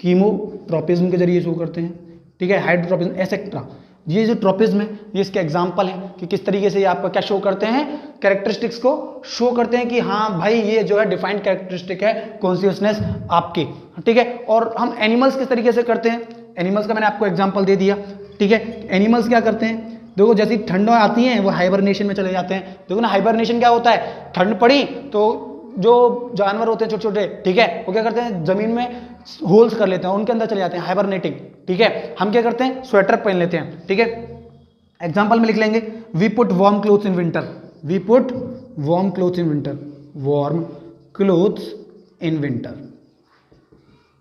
कीमोट्रोपिज्म के जरिए शो करते हैं। ठीक है, हाइड्रोट्रोपिज्म एसेट्रा। ये जो ट्रोपिज्म है ये इसके एग्जाम्पल हैं कि किस तरीके से ये आपका क्या शो करते हैं, कैरेक्टरिस्टिक्स को शो करते हैं कि हाँ भाई ये जो है डिफाइंड कैरेक्टरिस्टिक है कॉन्शियसनेस आपकी। ठीक है, और हम एनिमल्स किस तरीके से करते हैं, एनिमल्स का मैंने आपको एग्जाम्पल दे दिया। ठीक है, एनिमल्स क्या करते हैं, देखो जैसी ठंड आती है वो हाइबरनेशन में चले जाते हैं। देखो ना, हाइबरनेशन क्या होता है, ठंड पड़ी तो जो जानवर होते हैं छोटे छोटे, ठीक है, वो क्या करते हैं, जमीन में होल्स कर लेते हैं, उनके अंदर चले जाते हैं, हाइबरनेटिंग। ठीक है, हम क्या करते हैं, स्वेटर पहन लेते हैं। ठीक है, एग्जांपल में लिख लेंगे, we put warm clothes in winter, we put warm clothes in winter, warm clothes in winter.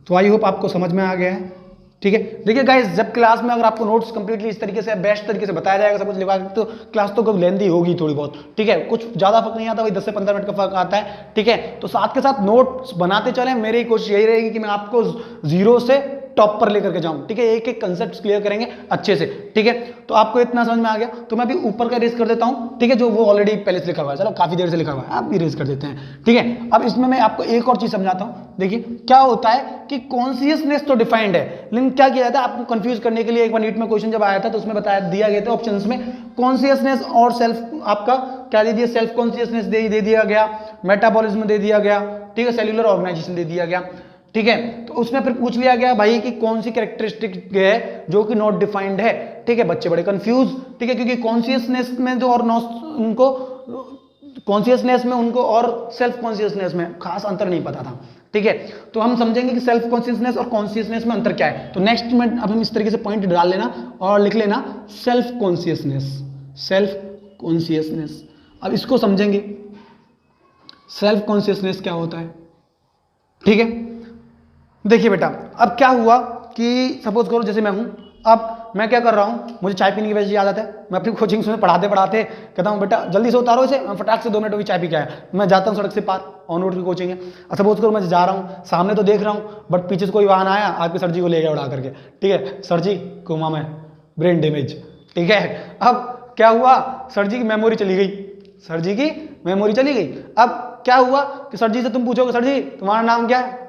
तो आई होप आपको समझ में आ गया है। ठीक है, देखिए गाइस, जब क्लास में अगर आपको नोट्स कंप्लीटली इस तरीके से बेस्ट तरीके से बताया जाएगा, सब कुछ लिखा, तो क्लास तो कब लेंदी होगी थोड़ी बहुत। ठीक है, कुछ ज्यादा फर्क नहीं आता, वही 10 से 15 मिनट का फर्क आता है। ठीक है, तो साथ के साथ नोट्स बनाते चलें। मेरी कोशिश यही रहेगी कि मैं आपको जीरो से टॉप पर लेकर के जाऊं। ठीक है, एक एक कंसेप्ट क्लियर करेंगे अच्छे से। ठीक है, तो आपको इतना समझ में आ गया, तो मैं अभी ऊपर का रेज कर देता हूं। ठीक है, जो वो ऑलरेडी पहले से लिखा हुआ है, चलो काफी देर से लिखा हुआ है, आप भी रेज कर देते हैं। ठीक है, अब इसमें मैं आपको एक और चीज समझाता हूं। देखिए क्या होता है कि कॉन्शियसनेस तो डिफाइंड है, लेकिन क्या किया जाता है आपको कंफ्यूज करने के लिए, एक बार नीट में क्वेश्चन जब आया था तो उसमें बताया दिया गया था ऑप्शंस में, कॉन्शियसनेस और सेल्फ, आपका क्या दे दिया, सेल्फ कॉन्शियसनेस दे दिया गया, मेटाबॉलिज्म दे दिया गया, ठीक है, सेल्यूलर ऑर्गेनाइजेशन दे दिया गया। ठीक है, तो उसमें फिर पूछ लिया गया भाई कि कौन सी कैरेक्टरिस्टिक है जो कि नॉट डिफाइंड है। ठीक है, बच्चे बड़े कंफ्यूज। ठीक है, क्योंकि कॉन्शियसनेस में जो और उनको कॉन्शियसनेस में उनको और सेल्फ कॉन्शियसनेस में खास अंतर नहीं पता था। ठीक है, तो हम समझेंगे कि सेल्फ कॉन्शियसनेस और कॉन्शियसनेस में अंतर क्या है। तो नेक्स्ट में अब हम इस तरीके से पॉइंट डाल लेना और लिख लेना सेल्फ कॉन्शियसनेस, सेल्फ कॉन्शियसनेस। अब इसको समझेंगे सेल्फ कॉन्शियसनेस क्या होता है। ठीक है, देखिए बेटा, अब क्या हुआ कि सपोज करो जैसे मैं हूं, अब मैं क्या कर रहा हूं, मुझे चाय पीने की वजह से आदत है, मैं अपनी कोचिंग में पढ़ाते पढ़ाते कहता हूं बेटा जल्दी से उतारो इसे, मैं फटाक से 2 मिनट में चाय पी के आया, मैं जाता हूं सड़क से पार, ऑन रोड की कोचिंग है। अब सपोज करो मैं जा रहा हूं, सामने तो देख रहा हूं बट पीछे से कोई वाहन आया, आपके सर जी को ले गया उड़ा करके। ठीक है, सर जी कोमा में, ब्रेन डैमेज। ठीक है, अब क्या हुआ, सर जी की मेमोरी चली गई, सर जी की मेमोरी चली गई। अब क्या हुआ कि सर जी से तुम पूछोगे सर जी तुम्हारा नाम क्या है,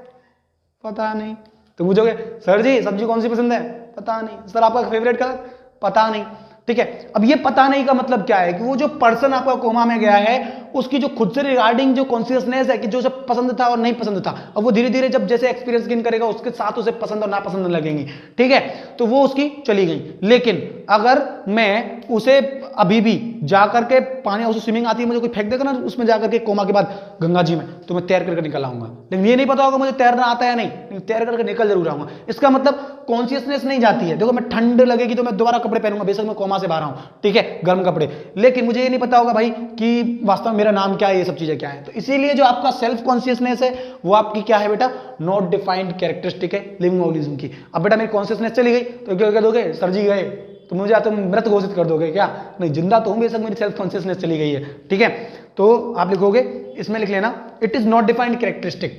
पता नहीं। तो पूछोगे सर जी सब्जी कौन सी पसंद है, पता नहीं। सर आपका फेवरेट कलर, पता नहीं। ठीक है, अब ये पता नहीं का मतलब क्या है कि वो जो पर्सन आपका कोमा में गया है उसकी जो खुद से रिगार्डिंग जो कॉन्शियसनेस है कि जो उसे पसंद था और नहीं पसंद था, अब वो धीरे धीरे जब जैसे एक्सपीरियंस गेन करेगा उसके साथ उसे पसंद और नापसंद लगेंगी। ठीक है, तो वो उसकी चली गई। लेकिन अगर मैं उसे अभी भी जाकर के पानी, उसे स्विमिंग आती है, मुझे कोई फेंक देगा ना उसमें जाकर के कोमा के बाद गंगा जी में, तो मैं तैर करके निकल आऊंगा। लेकिन ये नहीं पता होगा मुझे तैरना आता है नहीं, तैर करके निकल जरूर आऊंगा। इसका मतलब कॉन्शियसनेस नहीं जाती है। देखो मैं ठंड लगेगी तो मैं दोबारा कपड़े पहनूंगा, बेशक मैं कोमा से बाहर आऊं, ठीक है, गर्म कपड़े, लेकिन मुझे ये नहीं पता होगा भाई कि वास्तव में मेरा नाम क्या है, ये सब चीजें क्या है। तो इसीलिए जो आपका सेल्फ कॉन्शियसनेस है वो आपकी क्या है बेटा, नॉट डिफाइंड कैरेक्टरिस्टिक है लिविंग ऑर्गेनिज्म की। अब बेटा मेरी कॉन्शियसनेस चली गई तो क्या दोगे, सर जी गए तो मुझे तुम मृत घोषित कर दोगे क्या, नहीं, जिंदा तो हूं, बेशक मेरी सेल्फ कॉन्शियसनेस चली गई है। ठीक है, तो आप लिखोगे, इसमें लिख लेना it is not defined characteristic,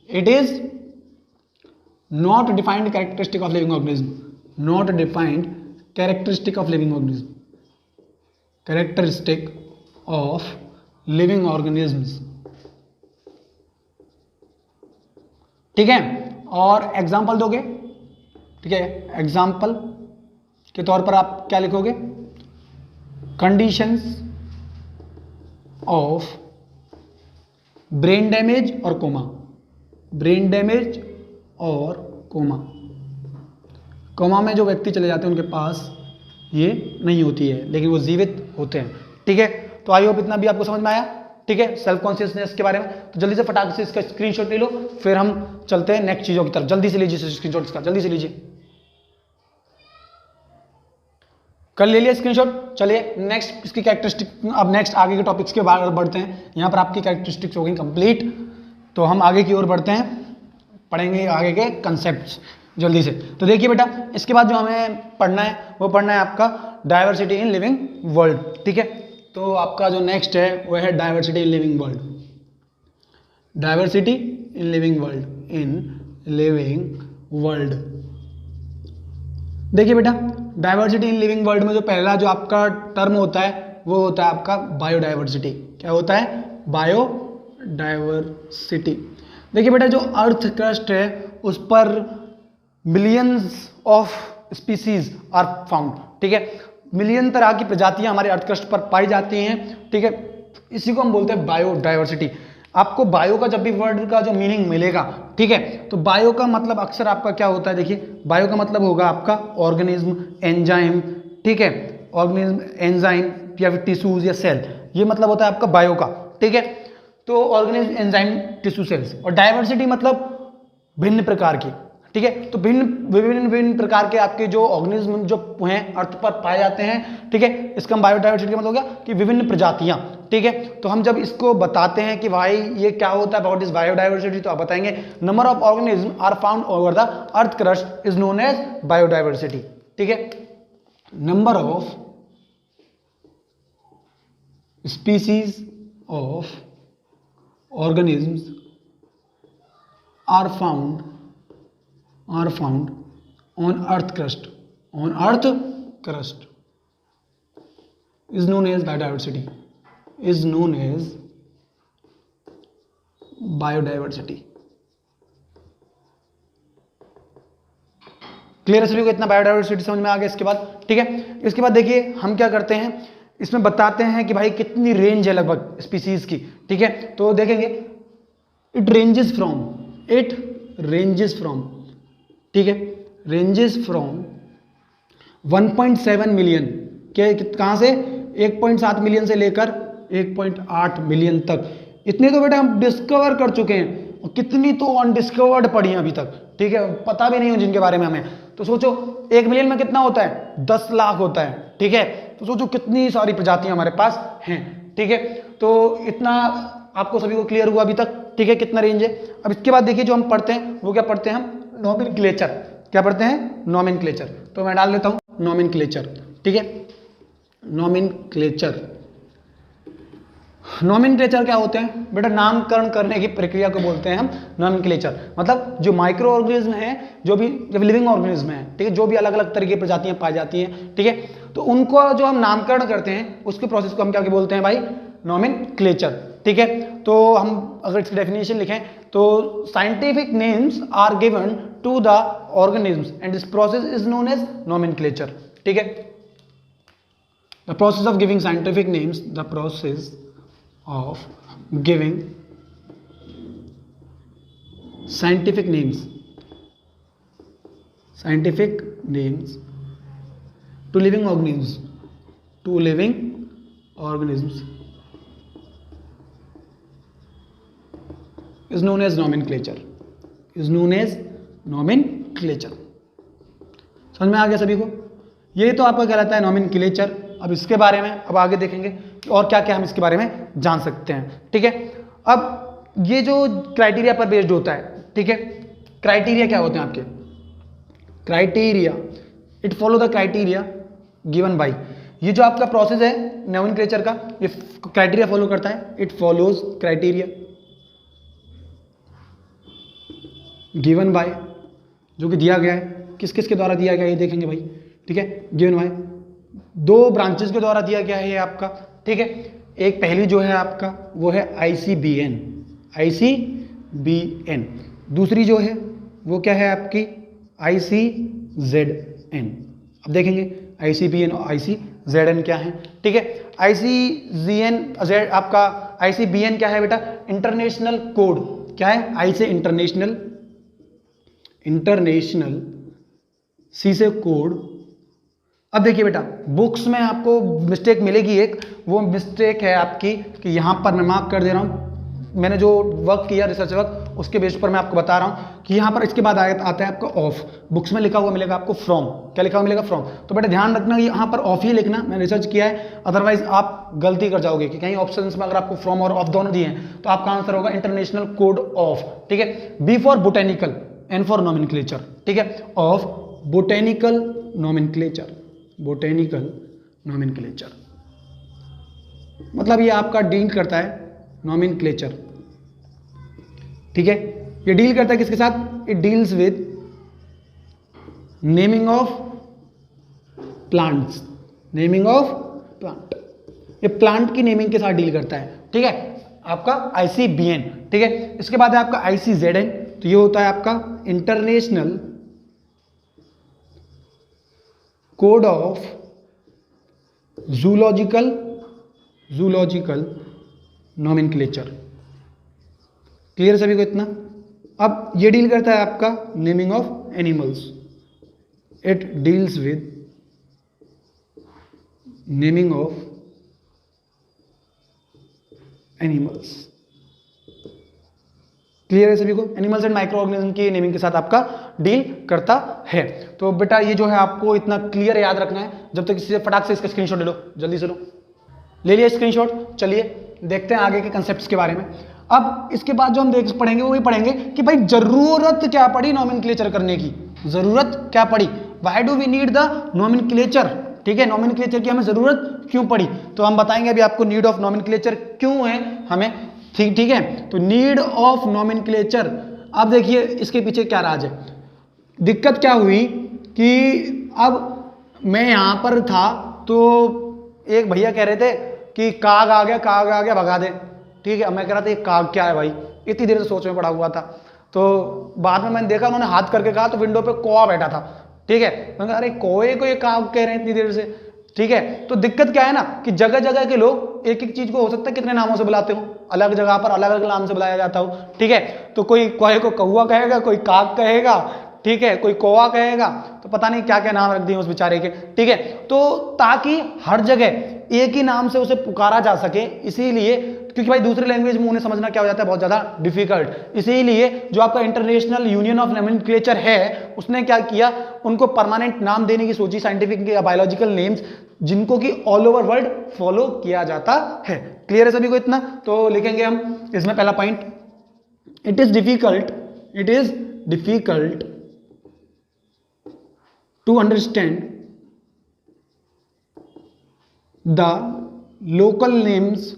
it is not defined characteristic of living organism, not defined characteristic of living organism, characteristic of living organisms. ठीक है, और एग्जांपल दोगे, ठीक है। एग्जाम्पल के तौर पर आप क्या लिखोगे, कंडीशंस ऑफ ब्रेन डैमेज और कोमा, ब्रेन डैमेज और कोमा में जो व्यक्ति चले जाते हैं उनके पास ये नहीं होती है, लेकिन वो जीवित होते हैं, ठीक है। तो आई होप इतना भी आपको समझ में आया, ठीक है, सेल्फ कॉन्शियसनेस के बारे में। तो जल्दी से फटाक से इसका स्क्रीनशॉट ले लो, फिर हम चलते हैं नेक्स्ट चीजों की तरफ। जल्दी से लीजिए स्क्रीनशॉट इसका, जल्दी से लीजिए। कर ले लिया स्क्रीनशॉट। चलिए नेक्स्ट इसकी कैरेक्टरिस्टिक, अब नेक्स्ट आगे के टॉपिक्स के बारे में बढ़ते हैं। यहाँ पर आपकी कैरेक्टरिस्टिक्स हो गई कंप्लीट, तो हम आगे की ओर बढ़ते हैं, पढ़ेंगे आगे के कंसेप्ट्स जल्दी से। तो देखिए बेटा, इसके बाद जो हमें पढ़ना है वो पढ़ना है आपका डाइवर्सिटी इन लिविंग वर्ल्ड, ठीक है। तो आपका जो नेक्स्ट है वो है diversity in living world, diversity in living world, in living world. देखिए बेटा, डाइवर्सिटी इन लिविंग वर्ल्ड में जो पहला जो आपका टर्म होता है वो होता है आपका बायोडाइवर्सिटी। क्या होता है? बायोडाइवर्सिटी। देखिए बेटा, जो अर्थ क्रस्ट है उस पर millions of species are found, ठीक है। मिलियन तरह की प्रजातियां हमारे अर्थ क्रस्ट पर पाई जाती हैं, ठीक है। इसी को हम बोलते हैं बायोडाइवर्सिटी। आपको बायो का जब भी वर्ड का जो मीनिंग मिलेगा, ठीक है, तो बायो का मतलब अक्सर आपका क्या होता है, देखिए बायो का मतलब होगा आपका ऑर्गेनिज्म, एंजाइम, ठीक है, ऑर्गेनिज्म, एंजाइम या फिर टिश्यूज या सेल, ये मतलब होता है आपका बायो का, ठीक है। तो ऑर्गेनिज्म, एंजाइम, टिश्यू, सेल्स। और डाइवर्सिटी मतलब भिन्न प्रकार की, ठीक है। तो विभिन्न प्रकार के आपके जो ऑर्गेनिज्म जो हैं अर्थ पर पाए जाते हैं, ठीक है। इसका हम बायोडाइवर्सिटी का मतलब हो गया कि विभिन्न प्रजातियां, ठीक है। तो हम जब इसको बताते हैं कि भाई ये क्या होता है अबाउट दिस बायोडाइवर्सिटी, तो आप बताएंगे number of organism are found over the earth crust is known as biodiversity, ठीक है। Number of species of organisms are found on earth crust is known as biodiversity, clear है सभी को? इतना biodiversity समझ में आ गया। इसके बाद ठीक है, इसके बाद देखिए हम क्या करते हैं, इसमें बताते हैं कि भाई कितनी रेंज है लगभग स्पीसीज की, ठीक है। तो देखेंगे इट रेंजेस फ्रॉम, ठीक है, रेंजेस फ्रॉम 1.7 मिलियन के, कहां से? 1.7 मिलियन से लेकर 1.8 मिलियन तक। इतने तो बेटा हम डिस्कवर कर चुके हैं, और कितनी तो अनडिस्कवर्ड पड़ी हैं अभी तक, ठीक है, पता भी नहीं हो जिनके बारे में हमें। तो सोचो 1 मिलियन में कितना होता है? 10 लाख होता है, ठीक है। तो सोचो कितनी सारी प्रजातियां हमारे पास हैं, ठीक है। तो इतना आपको सभी को क्लियर हुआ अभी तक, ठीक है, कितना रेंज है। अब इसके बाद देखिए जो हम पढ़ते हैं वो क्या पढ़ते हैं हम? नॉमेनक्लेचर। क्या पढ़ते हैं? नॉमेनक्लेचर। तो मैं डाल देता हूं नॉमेनक्लेचर, ठीक है। नॉमेनक्लेचर क्या होते हैं बेटा? नामकरण करने की प्रक्रिया को बोलते हैं हम नॉमेनक्लेचर। मतलब जो माइक्रो ऑर्गेनिज्म है, जो भी जब लिविंग ऑर्गेनिज्म है, ठीक है, जो भी अलग अलग तरह की प्रजातियां पाई जाती हैं, ठीक है, तो उनको जो हम नामकरण करते हैं उसके प्रोसेस को हम क्या बोलते हैं भाई? नॉमेनक्लेचर, ठीक है। तो हम अगर इसकी डेफिनेशन लिखें तो scientific names are given to the organisms and this process is known as nomenclature, ठीक है। The process of giving scientific names, the process of giving scientific names to living organisms is known as nomenclature, समझ में आ गया सभी को? ये तो आपका कहलाता है नॉमेनक्लेचर। अब इसके बारे में अब आगे देखेंगे और क्या क्या हम इसके बारे में जान सकते हैं, ठीक है। अब ये जो क्राइटेरिया पर बेस्ड होता है, ठीक है, क्राइटेरिया क्या होते हैं आपके? Criteria, it follow the criteria given by, ये जो आपका प्रोसेस है नॉमेनक्लेचर का, ये क्राइटेरिया फॉलो करता है। It follows criteria given by, जो कि दिया गया है, किस किस के द्वारा दिया गया है ये देखेंगे भाई, ठीक है। गिवन बाय 2 ब्रांचेस के द्वारा दिया गया है ये आपका, ठीक है। एक पहली जो है आपका वो है ICBN, दूसरी जो है वो क्या है आपकी? ICAR, ICZN। अब देखेंगे ICBN और ICZN क्या है। ठीक है, ICZN आपका ICBN क्या है बेटा, इंटरनेशनल कोड। क्या है, आई से इंटरनेशनल, इंटरनेशनल, सी से कोड। अब देखिए बेटा, बुक्स में आपको मिस्टेक मिलेगी एक, वो मिस्टेक है आपकी कि यहां पर मैं मार्क कर दे रहा हूं, मैंने जो वर्क किया रिसर्च वर्क उसके बेस पर मैं आपको बता रहा हूं कि यहां पर इसके बाद आता है आपका ऑफ। बुक्स में लिखा हुआ मिलेगा आपको फ्रॉम, क्या लिखा हुआ मिलेगा, फ्रॉम। तो बेटा ध्यान रखना यहां पर ऑफ ही लिखना, मैंने रिसर्च किया है, अदरवाइज आप गलती कर जाओगे कि कहीं ऑप्शंस में अगर आपको फ्रॉम और ऑफ दोनों दिए हैं तो आपका आंसर होगा इंटरनेशनल कोड ऑफ। ठीक है, B for botanical, N for nomenclature. ठीक है, of botanical nomenclature, botanical nomenclature मतलब ये आपका डील करता है नॉमेनक्लेचर। ठीक है, ये डील करता है किसके साथ, it deals with naming of plants, naming of plant, ये प्लांट की नेमिंग के साथ डील करता है। ठीक है, आपका ICBN। ठीक है, इसके बाद है आपका ICZN, तो ये होता है आपका international code of zoological, zoological nomenclature. Clear सभी को इतना। अब ये डील करता है आपका naming of animals, it deals with naming of animals. Clear है सभी को, एनिमल्स एंड माइक्रो ऑर्गेनिज्म की नेमिंग के साथ आपका डील करता है। तो बेटा ये जो है आपको इतना क्लियर याद रखना है, जब तक इसे फटाक से इसका स्क्रीनशॉट ले लो, जल्दी से लो, ले लिया स्क्रीनशॉट। चलिए देखते हैं आगे के कंसेप्ट्स के बारे में। अब इसके बाद जो हम पढ़ेंगे वो ये पढ़ेंगे कि भाई जरूरत क्या पड़ी नॉमेनक्लेचर करने की, जरूरत क्या पड़ी, why do we need the nomenclature. ठीक है, नॉमेनक्लेचर की हमें जरूरत क्यों पड़ी, तो हम बताएंगे अभी आपको नीड ऑफ नॉमेनक्लेचर क्यों है हमें। ठीक है, तो नीड ऑफ नॉमेनक्लेचर। अब देखिए इसके पीछे क्या राज है, दिक्कत क्या हुई कि अब मैं यहां पर था तो एक भैया कह रहे थे कि काग आ गया, काग आ गया, भगा दे। ठीक है, अब मैं कह रहा था ये काग क्या है भाई, इतनी देर से सोच में पड़ा हुआ था। तो बाद में मैंने देखा उन्होंने हाथ करके कहा तो विंडो पे कौवा बैठा था। ठीक है, मैंने कहा अरे कौवे को ये काग कह रहे हैं इतनी देर से। ठीक है, तो दिक्कत क्या है ना कि जगह जगह के लोग एक एक चीज को हो सकता है कितने नामों से बुलाते हो, अलग जगह पर अलग अलग नाम से बुलाया जाता हो। ठीक है, तो कोई कौवे को कौवा कहेगा, कोई काग कहेगा, ठीक है, कोई कौवा कहेगा, तो पता नहीं क्या क्या नाम रख दिए उस बेचारे के। ठीक है, तो ताकि हर जगह एक ही नाम से उसे पुकारा जा सके, इसीलिए, क्योंकि भाई दूसरी लैंग्वेज में उन्हें समझना क्या हो जाता है बहुत ज्यादा डिफिकल्ट, इसीलिए जो आपका इंटरनेशनल यूनियन ऑफ नॉमेनक्लेचर है उसने क्या किया, उनको परमानेंट नाम देने की सोची, साइंटिफिक या बायोलॉजिकल नेम्स जिनको कि ऑल ओवर वर्ल्ड फॉलो किया जाता है। क्लियर है सभी को इतना। तो लिखेंगे हम इसमें पहला point, it is difficult, it is difficult to understand the local names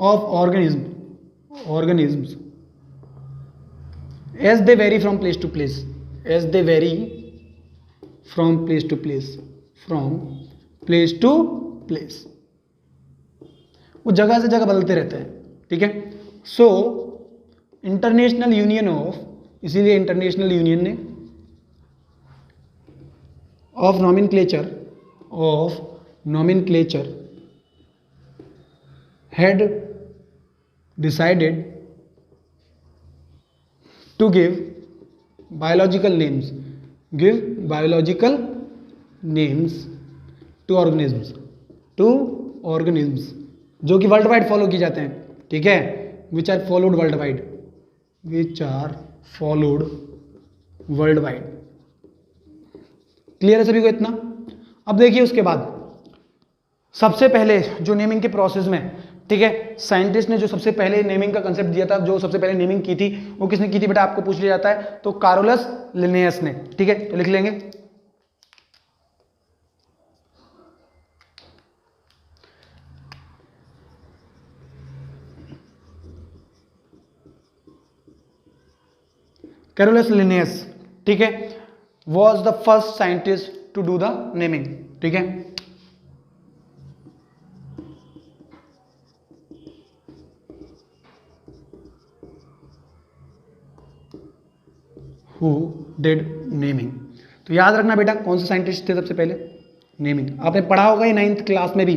of organisms as they vary from place to place, as they vary from place to place, from place to place, वो जगह से जगह बदलते रहते हैं। ठीक है, so international union of, इसीलिए इंटरनेशनल यूनियन ने of nomenclature had decided to give biological names to organisms जो कि वर्ल्ड वाइड फॉलो किए जाते हैं। ठीक है, which are followed world wide. Clear है सभी को इतना। अब देखिए उसके बाद सबसे पहले जो नेमिंग के प्रोसेस में, ठीक है, साइंटिस्ट ने जो सबसे पहले नेमिंग का कंसेप्ट दिया था, जो सबसे पहले नेमिंग की थी वो किसने की थी बेटा, आपको पूछ लिया जाता है, तो कार्लोस लिनेयस ने। ठीक है, तो लिख लेंगे कार्लोस लिनेयस। ठीक है, was the first scientist to do the naming। ठीक है, हु डिड नेमिंग। तो याद रखना बेटा कौन से साइंटिस्ट थे सबसे पहले, नेमिंग। आपने पढ़ा होगा ये 9th क्लास में भी,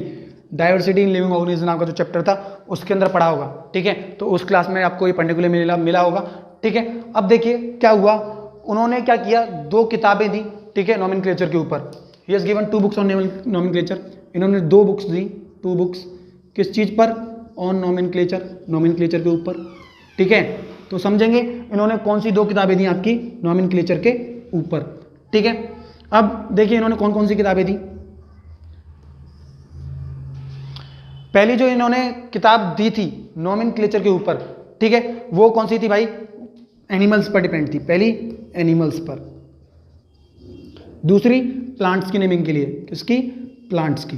डाइवर्सिटी इन लिविंग ऑर्गेनिज्म नाम का जो चैप्टर था उसके अंदर पढ़ा होगा, ठीक है। तो उस क्लास में आपको ये पढ़ने के लिए मिला होगा, ठीक है। अब देखिए क्या हुआ, उन्होंने क्या किया, 2 किताबें दी, ठीक है, नॉमेनक्लेचर के ऊपर। He has given 2 books on nomenclature. इन्होंने 2 बुक्स दी, 2 बुक्स किस चीज पर, ऑन नॉमेनक्लेचर के ऊपर, ठीक है। तो समझेंगे इन्होंने कौन सी 2 किताबें दी आपकी नॉमेनक्लेचर के ऊपर, ठीक है। अब देखिए इन्होंने कौन कौन सी किताबें दी। पहली जो इन्होंने किताब दी थी नॉमेनक्लेचर के ऊपर, ठीक है, वो कौन सी थी भाई, एनिमल्स पर डिपेंड थी, पहली एनिमल्स पर। दूसरी प्लांट्स की नेमिंग के लिए, किसकी, प्लांट्स की,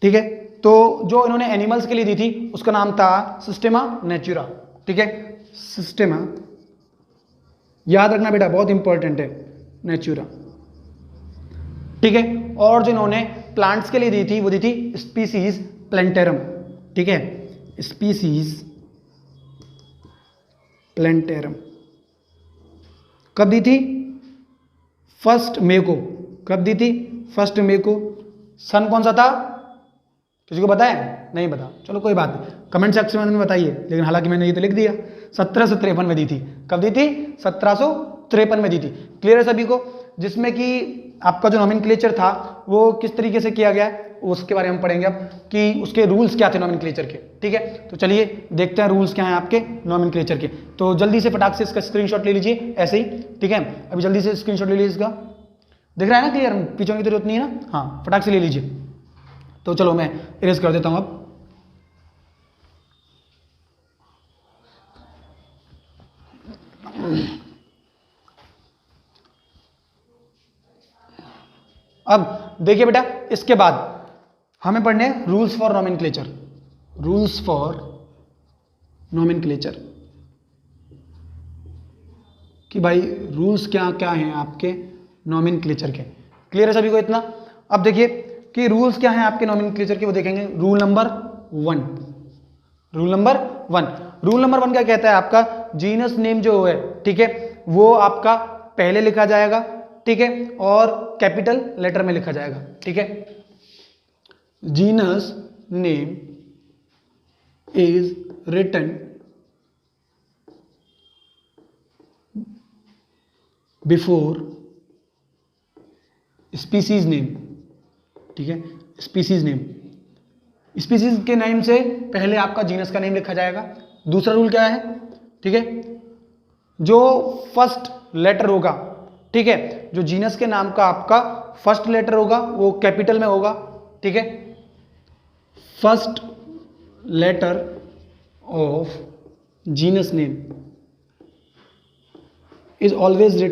ठीक है। तो जो इन्होंने एनिमल्स के लिए दी थी उसका नाम था सिस्टेमा नेचुरा, ठीक है, सिस्टेमा, याद रखना बेटा बहुत इंपॉर्टेंट है, नेचुरा, ठीक है। और जो इन्होंने प्लांट्स के लिए दी थी वो दी थी स्पीसीज प्लेंटेरम, ठीक है, स्पीसीज प्लेंटेरम। कब दी थी, 1 मई को। कब दी थी, 1 मई को। सन कौन सा था, किसी को पता है, नहीं पता, चलो कोई बात नहीं, कमेंट सेक्शन में बताइए, लेकिन हालांकि मैंने ये तो लिख दिया, 1753 में दी थी। कब दी थी, 1753 में दी थी। क्लियर है सभी को। जिसमें कि आपका जो नॉमेनक्लेचर था वो किस तरीके से किया गया है उसके बारे में हम पढ़ेंगे अब, कि उसके रूल्स क्या थे नॉमेनक्लेचर के, ठीक है। तो चलिए देखते हैं रूल्स क्या हैं आपके नॉमेनक्लेचर के। तो जल्दी से फटाक से इसका स्क्रीनशॉट ले लीजिए ऐसे ही, ठीक है, अभी जल्दी से स्क्रीनशॉट ले लीजिए इसका, दिख रहा है ना क्लियर, पीछे की जरूरत नहीं है ना, हाँ फटाक से ले लीजिए। तो चलो मैं इरेज कर देता हूं अब देखिए बेटा, इसके बाद हमें पढ़ने हैं rules for nomenclature. Rules for nomenclature कि भाई रूल्स क्या क्या हैं आपके नॉमेनक्लेचर के। क्लियर है सभी को इतना। अब देखिए कि रूल्स क्या हैं आपके नॉमेनक्लेचर के, वो देखेंगे। Rule number 1, rule number 1, rule number 1 क्या कहता है आपका, जीनस नेम जो है, ठीक है, वो आपका पहले लिखा जाएगा, ठीक है, और कैपिटल लेटर में लिखा जाएगा, ठीक है। Genus name is written before species name, ठीक है, स्पीसीज नेम, स्पीसीज के नेम से पहले आपका जीनस का नेम लिखा जाएगा। दूसरा रूल क्या है, ठीक है, जो फर्स्ट लेटर होगा, ठीक है, जो जीनस के नाम का आपका फर्स्ट लेटर होगा वो कैपिटल में होगा, ठीक है। First letter of genus name is always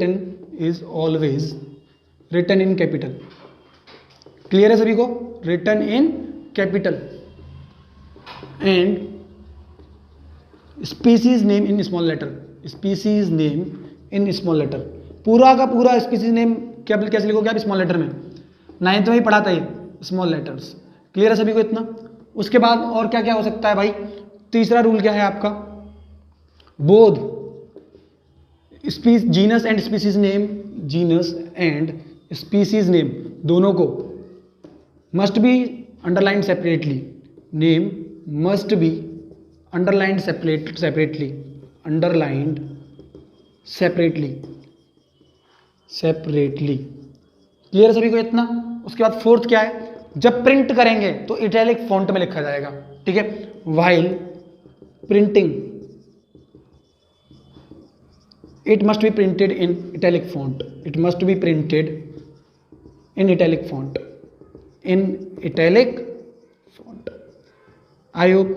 written in capital. Clear है सभी को, written in capital. And species name in small letter, species name in small letter, पूरा का पूरा स्पीसीज नेम कैसे लिखोगे आप, स्मॉल लेटर में। 9th में ही पढ़ा था ये, स्मॉल लेटर्स। क्लियर है सभी को इतना। उसके बाद और क्या क्या हो सकता है भाई, तीसरा रूल क्या है आपका, both genus and species name, genus and species name दोनों को must be underlined separately, name must be underlined separately, underlined separately. Clear है सभी को इतना। उसके बाद 4th क्या है, जब प्रिंट करेंगे तो इटैलिक फॉन्ट में लिखा जाएगा, ठीक है। While printing it must be printed in italic font, it must be printed in italic font, in italic font. I hope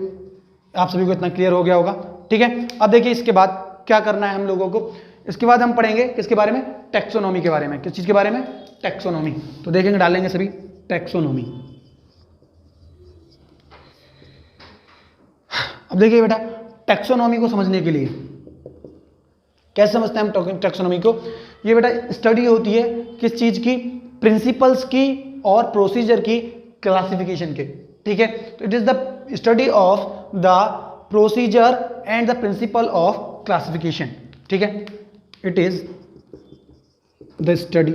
आप सभी को इतना क्लियर हो गया होगा, ठीक है। अब देखिए इसके बाद क्या करना है हम लोगों को, इसके बाद हम पढ़ेंगे किसके बारे में, टैक्सोनॉमी के बारे में। किस चीज के बारे में, टैक्सोनॉमी। तो देखेंगे, डालेंगे सभी टैक्सोनॉमी। अब देखिए बेटा, टैक्सोनॉमी को समझने के लिए कैसे समझते हैं हम टैक्सोनॉमी को। ये बेटा स्टडी होती है किस चीज की, प्रिंसिपल्स की और प्रोसीजर की क्लासिफिकेशन के, ठीक है। तो it is the study of the procedure and the principle of classification, ठीक है। It is the study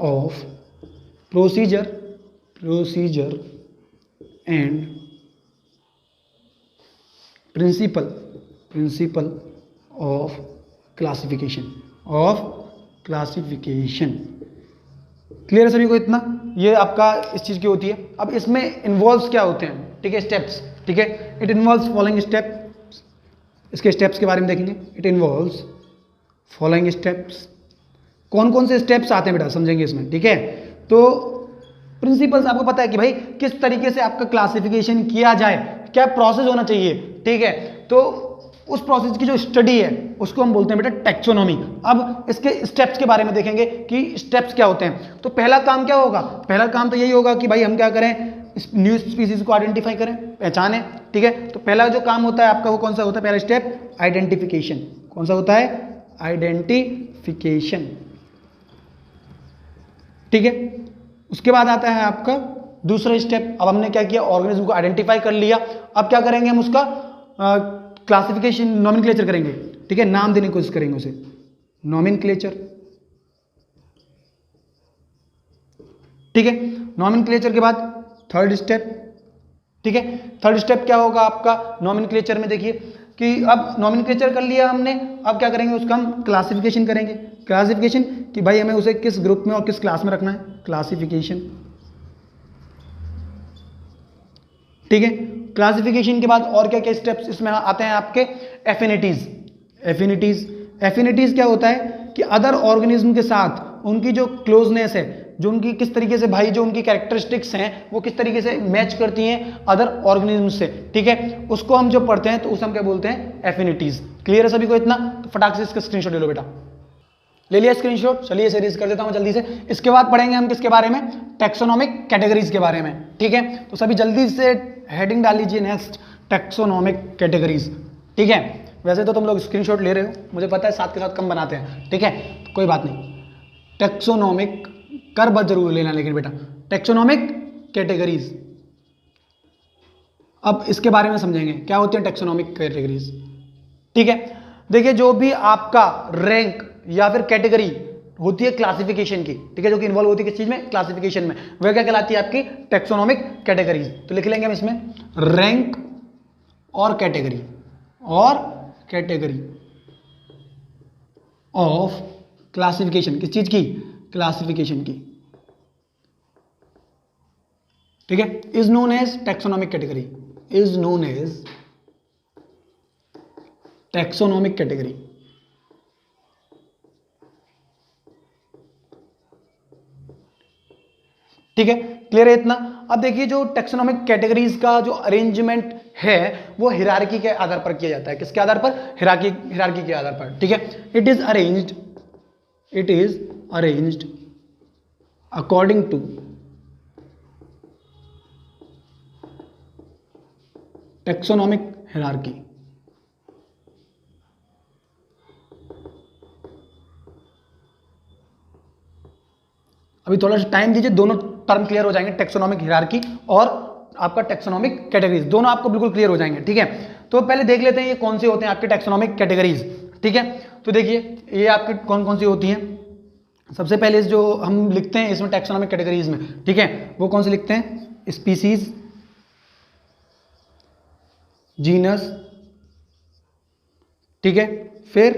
of procedure and principle of classification clear है सभी को इतना? ये आपका इस चीज की होती है। अब इसमें इन्वॉल्व्स क्या होते हैं, ठीक है, स्टेप्स, ठीक है, इट इन्वॉल्व्स फॉलोइंग स्टेप। इसके स्टेप्स के बारे में देखेंगे। It involves following steps. कौन कौन से स्टेप्स आते हैं बेटा, समझेंगे इसमें, ठीक है। तो प्रिंसिपल्स आपको पता है कि भाई किस तरीके से आपका क्लासिफिकेशन किया जाए, क्या प्रोसेस होना चाहिए, ठीक है। तो उस प्रोसेस की जो स्टडी है उसको हम बोलते हैं बेटा टैक्सोनॉमी। अब इसके स्टेप्स के बारे में देखेंगे कि स्टेप्स क्या होते हैं। तो पहला काम क्या होगा? पहला काम तो यही होगा कि भाई हम क्या करें, न्यू स्पीसीज को आइडेंटिफाई करें, पहचानें, ठीक है। तो पहला जो काम होता है आपका वो कौन सा होता है? पहला स्टेप आइडेंटिफिकेशन। कौन सा होता है? आइडेंटिफिकेशन, ठीक है। उसके बाद आता है आपका दूसरा स्टेप। अब हमने क्या किया, ऑर्गेनिज्म को आइडेंटिफाई कर लिया। अब क्या करेंगे हम उसका क्लासिफिकेशन, नॉमेनक्लेचर करेंगे, ठीक है, नाम देने की कोशिश करेंगे उसे, नॉमेनक्लेचर, ठीक है। नॉमेनक्लेचर के बाद थर्ड स्टेप, ठीक है। थर्ड स्टेप क्या होगा आपका नॉमेनक्लेचर में? देखिए कि अब नॉमेनक्लेचर कर लिया हमने, अब क्या करेंगे, उसका हम क्लासिफिकेशन करेंगे। क्लासिफिकेशन कि भाई हमें उसे किस ग्रुप में और किस क्लास में रखना है, क्लासिफिकेशन, ठीक है। क्लासिफिकेशन के बाद और क्या क्या स्टेप्स इसमें आते हैं आपके? एफिनिटीज क्या होता है कि अदर ऑर्गेनिज्म के साथ उनकी जो क्लोजनेस है, जो उनकी किस तरीके से भाई जो उनकी कैरेक्टरिस्टिक्स हैं वो किस तरीके से मैच करती हैं अदर ऑर्गेनिज्म से, ठीक है, उसको हम जो पढ़ते हैं तो उसे हम क्या बोलते हैं? एफिनिटीज। क्लियर है सभी को इतना? तो फटाक से इसका स्क्रीनशॉट ले लो बेटा। ले लिया स्क्रीनशॉट? चलिए सीरीज कर देता हूं जल्दी से। इसके बाद पढ़ेंगे हम किसके बारे में? टैक्सोनॉमिक कैटेगरीज के बारे में, ठीक है। तो सभी जल्दी से हेडिंग डाल लीजिए, नेक्स्ट टैक्सोनॉमिक कैटेगरीज, ठीक है। वैसे तो तुम लोग स्क्रीनशॉट ले रहे हो, मुझे पता है, साथ के साथ कम बनाते हैं, ठीक है, तो कोई बात नहीं। टैक्सोनॉमिक कर बस जरूर लेना लेकिन बेटा, टैक्सोनॉमिक कैटेगरीज। अब इसके बारे में समझेंगे क्या होती है टैक्सोनॉमिक कैटेगरीज, ठीक है। देखिए जो भी आपका रैंक या फिर कैटेगरी होती है क्लासिफिकेशन की, ठीक है, जो कि इन्वॉल्व होती है किस चीज में? क्लासिफिकेशन में, वह क्या कहलाती है? आपकी टैक्सोनॉमिक कैटेगरीज। तो लिख लेंगे हम इसमें रैंक और कैटेगरी ऑफ क्लासिफिकेशन। किस चीज की? क्लासिफिकेशन की, ठीक है, is known as taxonomic category, is known as taxonomic category, ठीक है। क्लियर है इतना? अब देखिए जो टैक्सोनॉमिक कैटेगरीज का जो अरेंजमेंट है वो हिरार्की के आधार पर किया जाता है। किसके आधार पर? हिरार्की के आधार पर, ठीक है। It is arranged according to taxonomic hierarchy. अभी थोड़ा सा टाइम दीजिए, दोनों टर्म क्लियर हो जाएंगे, टैक्सोनॉमिक हिरार्की और आपका टैक्सोनॉमिक कैटेगरीज, दोनों आपको बिल्कुल क्लियर हो जाएंगे, ठीक है। तो पहले देख लेते हैं ये कौन से होते हैं आपके टैक्सोनॉमिक कैटेगरीज, ठीक है। तो देखिए ये आपके कौन कौन सी होती हैं। सबसे पहले जो हम लिखते हैं इसमें टैक्सोनॉमिक कैटेगरीज में, ठीक है, वो कौन से लिखते हैं? स्पीसीज, जीनस, ठीक है, फिर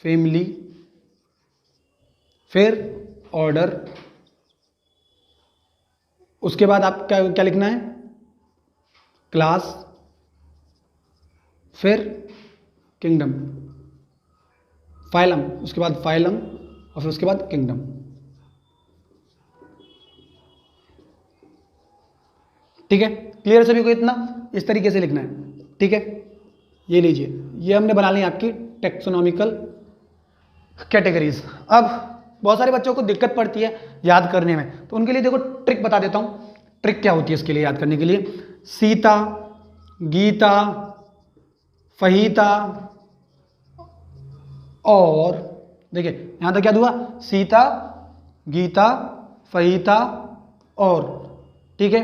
फैमिली, फिर ऑर्डर, उसके बाद आप क्या लिखना है? क्लास, फिर किंगडम, फाइलम, उसके बाद फाइलम और फिर उसके बाद किंगडम, ठीक है। क्लियर सभी को इतना? इस तरीके से लिखना है, ठीक है। ये लीजिए, ये हमने बना ली आपकी टैक्सोनॉमिकल कैटेगरीज। अब बहुत सारे बच्चों को दिक्कत पड़ती है याद करने में, तो उनके लिए देखो ट्रिक बता देता हूं। ट्रिक क्या होती है इसके लिए याद करने के लिए? सीता, गीता, फहीता और देखिए यहां तक क्या हुआ? सीता, गीता, फहीता और, ठीक है।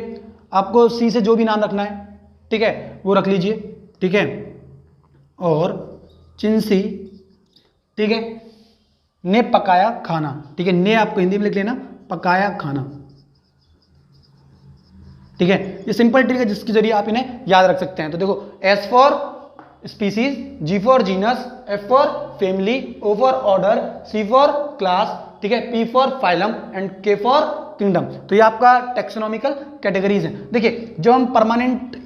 आपको सी से जो भी नाम रखना है, ठीक है, वो रख लीजिए, ठीक है। और चिंसी, ठीक है, ने पकाया खाना, ठीक है, ने आपको हिंदी में लिख लेना, पकाया खाना, ठीक है। ये सिंपल ट्रिक है जिसके जरिए आप इन्हें याद रख सकते हैं। तो देखो, S for species, G for genus, F for family, O for order, C for class, ठीक है, P for phylum and K for kingdom. तो ये आपका टेक्सोनॉमिकल कैटेगरीज है। देखिए, जब हम परमानेंट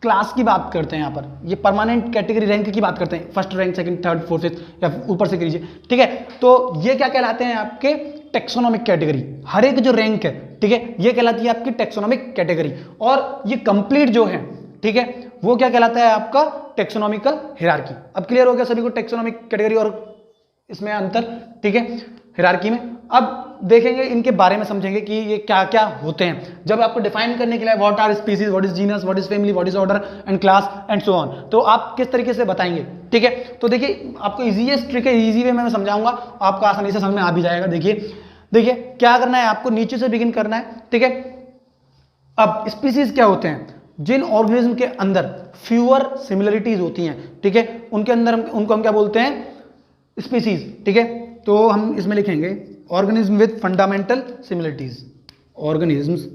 क्लास की बात करते हैं, यहाँ पर ये परमानेंट कैटेगरी रैंक की बात करते हैं, first rank, second, third, fourth, fifth, या ऊपर से कीजिए, ठीक है। तो ये क्या कहलाते हैं आपके टेक्सोनॉमिक कैटेगरी। हर एक जो रैंक है, ठीक है, ये कहलाती है आपकी टेक्सोनॉमिक कैटेगरी। और ये कंप्लीट जो है, ठीक है, वो क्या कहलाता है आपका टेक्सोनॉमिकल हिरार्की। अब क्लियर हो गया सभी को टेक्सोनॉमिक कैटेगरी और इसमें अंतर, ठीक है, हिरार्की में। अब देखेंगे इनके बारे में, समझेंगे कि ये क्या क्या होते हैं। जब आपको डिफाइन करने के लिए what are species, what is genus, what is family, what is order and class and so on, तो आप किस तरीके से बताएंगे, ठीक है। तो देखिए, आपको इजीएस्ट ट्रिक है, इजी वे में मैं समझाऊंगा, आपको आसानी से समझ में आ भी जाएगा। देखिए क्या करना है, आपको नीचे से बिगिन करना है, ठीक है। अब स्पीसीज क्या होते हैं? जिन ऑर्गेनिज्म के अंदर फ्यूअर सिमिलरिटीज होती हैं, ठीक है, उनके अंदर उनको हम क्या बोलते हैं? स्पीसीज, ठीक है। तो हम इसमें लिखेंगे organism with fundamental similarities, organisms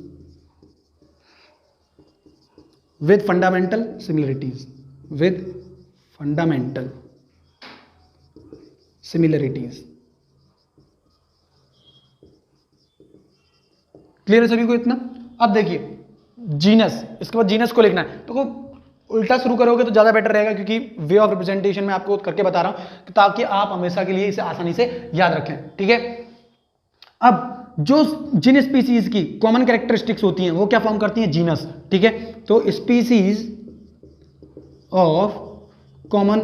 with fundamental similarities, with fundamental similarities. Clear है सभी को इतना? अब देखिए जीनस, इसके बाद जीनस को लिखना है, तो उल्टा शुरू करोगे तो ज्यादा बेटर रहेगा, क्योंकि वे ऑफ रिप्रेजेंटेशन में आपको करके बता रहा हूं ताकि आप हमेशा के लिए इसे आसानी से याद रखें, ठीक है। अब जो जिन स्पीसीज की कॉमन कैरेक्टरिस्टिक्स होती हैं वो क्या फॉर्म करती हैं? जीनस, ठीक है। तो स्पीसीज ऑफ कॉमन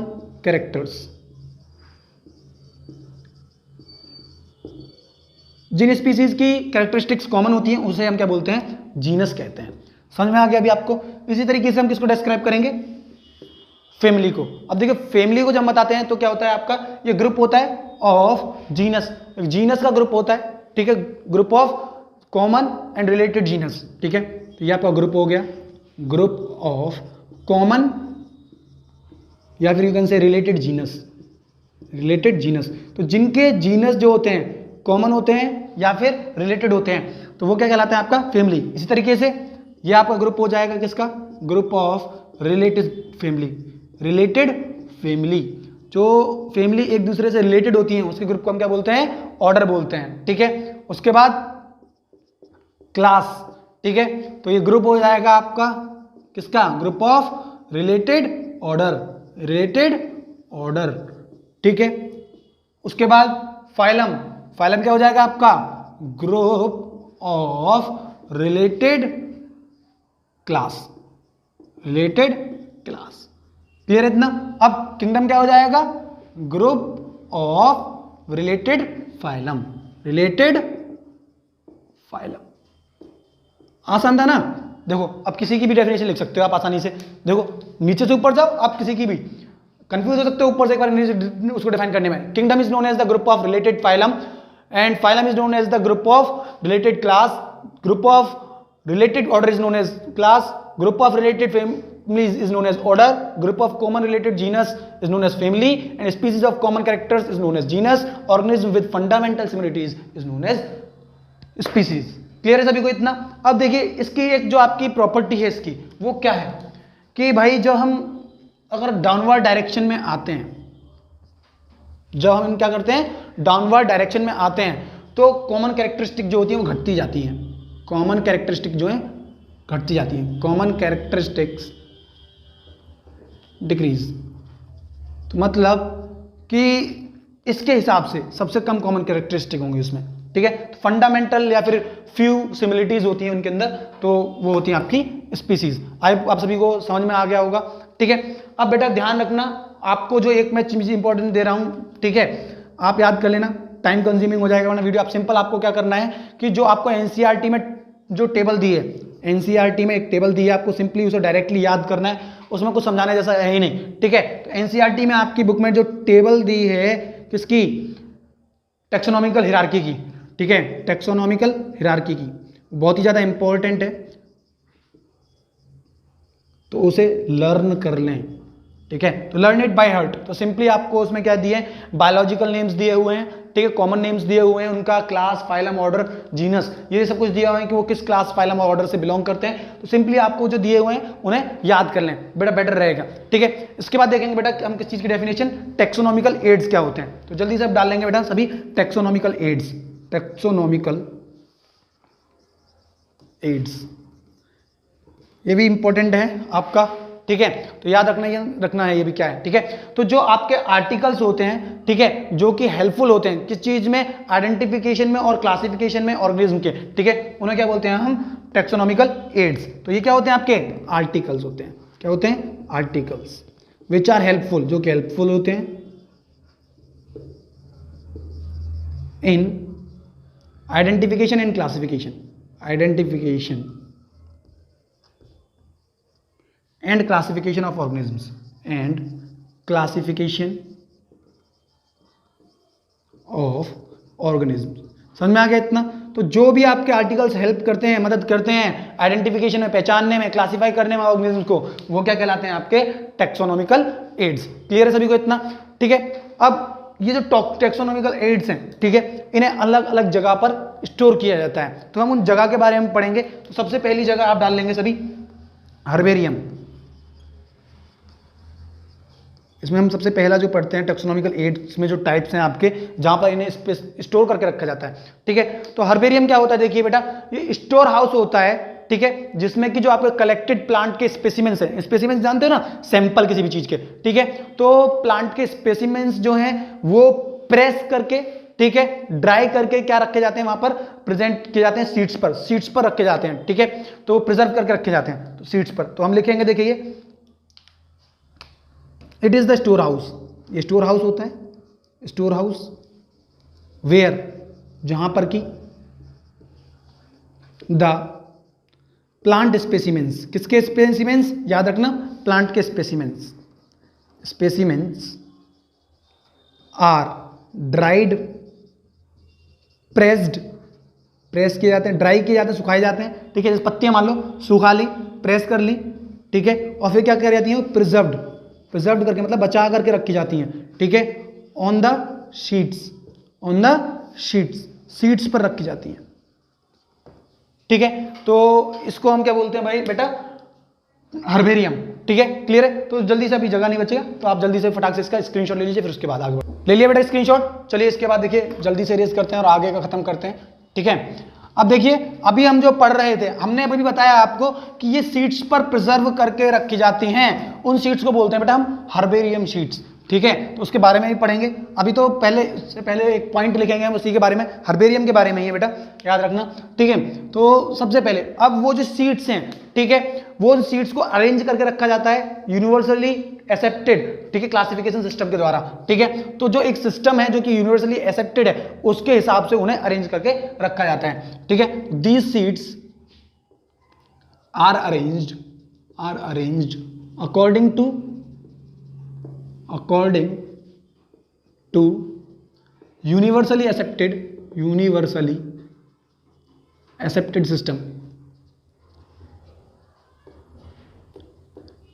कैरेक्टर्स, जिन स्पीसीज की कैरेक्टरिस्टिक्स कॉमन होती हैं उसे हम क्या बोलते हैं? जीनस कहते हैं। समझ में आ गया अभी आपको? इसी तरीके से हम किसको डिस्क्राइब करेंगे? फैमिली को। अब देखिए, फैमिली को जब बताते हैं तो क्या होता है आपका? ये ग्रुप होता है ऑफ जीनस, जीनस का ग्रुप होता है, ठीक है, group of common and related genus, ठीक है। तो ये आपका ग्रुप हो गया, ग्रुप ऑफ कॉमन या फिर you can say related genus, related genus. तो जिनके जीनस जो होते हैं कॉमन होते हैं या फिर रिलेटेड होते हैं तो वो क्या कहलाता है? आपका फैमिली। इसी तरीके से ये आपका ग्रुप हो जाएगा किसका? Group of related family, related family. जो फैमिली एक दूसरे से रिलेटेड होती हैं उसके ग्रुप को हम क्या बोलते हैं? ऑर्डर बोलते हैं, ठीक है। उसके बाद क्लास, ठीक है। तो ये ग्रुप हो जाएगा आपका किसका? Group of related order, related order, ठीक है। उसके बाद फाइलम, फाइलम क्या हो जाएगा आपका? Group of related class, related class. Clear है इतना? अब किंगडम क्या हो जाएगा? Group of related phylum, related phylum. आसान था ना? देखो, अब किसी की भी डेफिनेशन लिख सकते हो आप आसानी से। देखो, नीचे से ऊपर जाओ, आप किसी की भी कंफ्यूज हो सकते हो ऊपर से एक बार नीचे उसको डिफाइन करने में। Kingdom is known as the group of related phylum and phylum is known as the group of related class, group of related order is known as class, group of related families is known as order, group of common related genus is known as family, and species of common characters is known as genus, organism with fundamental similarities is known as species। Clear है सभी को इतना? अब देखिए, इसकी एक जो आपकी प्रॉपर्टी है इसकी, वो क्या है कि भाई जब हम अगर डाउनवर्ड डायरेक्शन में आते हैं, जब हम क्या करते हैं? डाउनवर्ड डायरेक्शन में आते हैं तो कॉमन कैरेक्टरिस्टिक जो होती है वो घटती जाती हैं। कॉमन कैरेक्टरिस्टिक जो है घटती जाती है, कॉमन कैरेक्टरिस्टिक्स डिक्रीज। तो मतलब कि इसके हिसाब से सबसे कम कॉमन कैरेक्टरिस्टिक होंगे इसमें, ठीक है। तो फंडामेंटल या फिर फ्यू सिमिलरिटीज होती हैं उनके अंदर, तो वो होती हैं आपकी स्पीसीज। आप सभी को समझ में आ गया होगा, ठीक है। अब बेटा ध्यान रखना, आपको जो एक मैं चीज इंपॉर्टेंट दे रहा हूं, ठीक है, आप याद कर लेना, टाइम कंज्यूमिंग हो जाएगा वरना वीडियो। आप सिंपल आपको क्या करना है कि जो आपको एनसीईआरटी में जो टेबल दी है, एनसीईआरटी में एक टेबल दी है, आपको सिंपली उसे डायरेक्टली याद करना है, उसमें कुछ समझाने जैसा है ही नहीं, ठीक है। तो एनसीईआरटी में आपकी बुक में जो टेबल दी है किसकी? टेक्सोनॉमिकल हिरार्की की, ठीक है, टेक्सोनॉमिकल हिरार्की की, बहुत ही ज्यादा इंपॉर्टेंट है, तो उसे लर्न कर लें, ठीक है। तो लर्न इट बाय हार्ट, तो सिंपली आपको उसमें क्या दिए, बायोलॉजिकल नेम्स दिए हुए हैं, ठीक है, कॉमन नेम्स दिए हुए हैं, उनका क्लास, फाइलम, ऑर्डर, जीनस, ये सब कुछ दिया हुआ है कि वो किस क्लास, फाइलम और ऑर्डर से बिलोंग करते हैं। तो सिंपली आपको जो दिए हुए हैं उन्हें याद कर लें बेटा, बेटर रहेगा, ठीक है। इसके बाद देखेंगे बेटा हम किस चीज की डेफिनेशन, टेक्सोनॉमिकल एड्स क्या होते हैं। तो जल्दी से आप डाल लेंगे बेटा सभी टेक्सोनॉमिकल एड्स, टेक्सोनॉमिकल एड्स, ये भी इंपॉर्टेंट है आपका, ठीक है। तो याद रखना है ये भी क्या है, ठीक है। तो जो आपके आर्टिकल्स होते हैं, ठीक है, जो कि हेल्पफुल होते हैं किस चीज में, आइडेंटिफिकेशन में और क्लासिफिकेशन में ऑर्गेनिज्म के, ठीक है, उन्हें क्या बोलते हैं हम, टेक्सोनॉमिकल एड्स। तो ये क्या होते हैं आपके आर्टिकल्स होते हैं, क्या होते हैं, आर्टिकल्स विच आर हेल्पफुल, जो कि हेल्पफुल होते हैं in identification and classification, identification and classification of organisms, and classification of organisms। समझ में आ गया इतना। तो जो भी आपके आर्टिकल्स हेल्प करते हैं, मदद करते हैं आइडेंटिफिकेशन में, पहचानने में, क्लासिफाई करने में ऑर्गेनिज्म को, वो क्या कहलाते हैं आपके टेक्सोनॉमिकल एड्स। क्लियर है सभी को इतना, ठीक है। अब ये जो टेक्सोनॉमिकल एड्स हैं, ठीक है, इन्हें अलग अलग जगह पर स्टोर किया जाता है। तो हम उन जगह के बारे में पढ़ेंगे। तो सबसे पहली जगह आप डाल लेंगे सभी हर्बेरियम। इसमें हम सबसे पहला जो पढ़ते हैं टेक्सोनॉमिकल एड्स में जो टाइप्स हैं आपके, जहां पर इन्हें स्टोर करके रखा जाता है, ठीक है। तो हर्बेरियम क्या होता है, देखिए बेटा, ये स्टोर हाउस होता है, ठीक है, जिसमें कि जो आपके कलेक्टेड प्लांट के स्पेसिमेंस हैं, स्पेसिमेंस जानते हो ना, सैंपल किसी भी चीज के, ठीक है। तो प्लांट के स्पेसिमेंस जो हैं वो प्रेस करके, ठीक है, ड्राई करके क्या रखे जाते हैं वहां पर, प्रेजेंट किए जाते हैं सीट्स पर रखे जाते हैं, ठीक है। तो प्रिजर्व करके रखे जाते हैं तो सीट्स पर। तो हम लिखेंगे, देखिए, it is the store house, ये स्टोर हाउस होता है, स्टोर हाउस वेयर, जहां पर की द प्लांट स्पेसिमेंस, किसके स्पेसिमेंस, याद रखना, प्लांट के specimens, specimens are dried, pressed, press किए जाते हैं, ड्राई किए जाते हैं, सुखाए जाते हैं, ठीक है। जैसे पत्तियां मान लो सुखा ली, प्रेस कर ली, ठीक है, और फिर क्या कर जाती है, प्रिजर्व्ड, प्रिजर्व करके मतलब बचा करके रखी जाती हैं, ठीक है, on the sheets, on the sheets, seats पर रखी जाती हैं, ठीक है। तो इसको हम क्या बोलते हैं भाई बेटा, हर्बेरियम, ठीक है। क्लियर है। तो जल्दी से अभी जगह नहीं बचेगा, तो आप जल्दी से फटाक से इसका स्क्रीनशॉट ले लीजिए, फिर उसके बाद आगे बढ़ो। ले लिया बेटा स्क्रीनशॉट। चलिए इसके बाद देखिए जल्दी से रेस करते हैं और आगे का खत्म करते हैं, ठीक है। अब देखिए, अभी हम जो पढ़ रहे थे, हमने अभी बताया आपको कि ये सीट्स पर प्रिजर्व करके रखी जाती हैं, उन सीट्स को बोलते हैं बेटा हम हर्बेरियम शीट्स, ठीक है। तो उसके बारे में भी पढ़ेंगे। अभी तो पहले एक पॉइंट लिखेंगे हम उसी के बारे में, हर्बेरियम के बारे में ही है बेटा, याद रखना, ठीक है। तो सबसे पहले अब वो जो सीट्स हैं, ठीक है, वो सीट्स को अरेंज करके रखा जाता है यूनिवर्सली एक्सेप्टेड, ठीक है, क्लासिफिकेशन सिस्टम के द्वारा, ठीक है। तो जो एक सिस्टम है जो कि यूनिवर्सली एक्सेप्टेड है, उसके हिसाब से उन्हें अरेंज करके रखा जाता है, ठीक है। These sheets are arranged according to universally accepted system.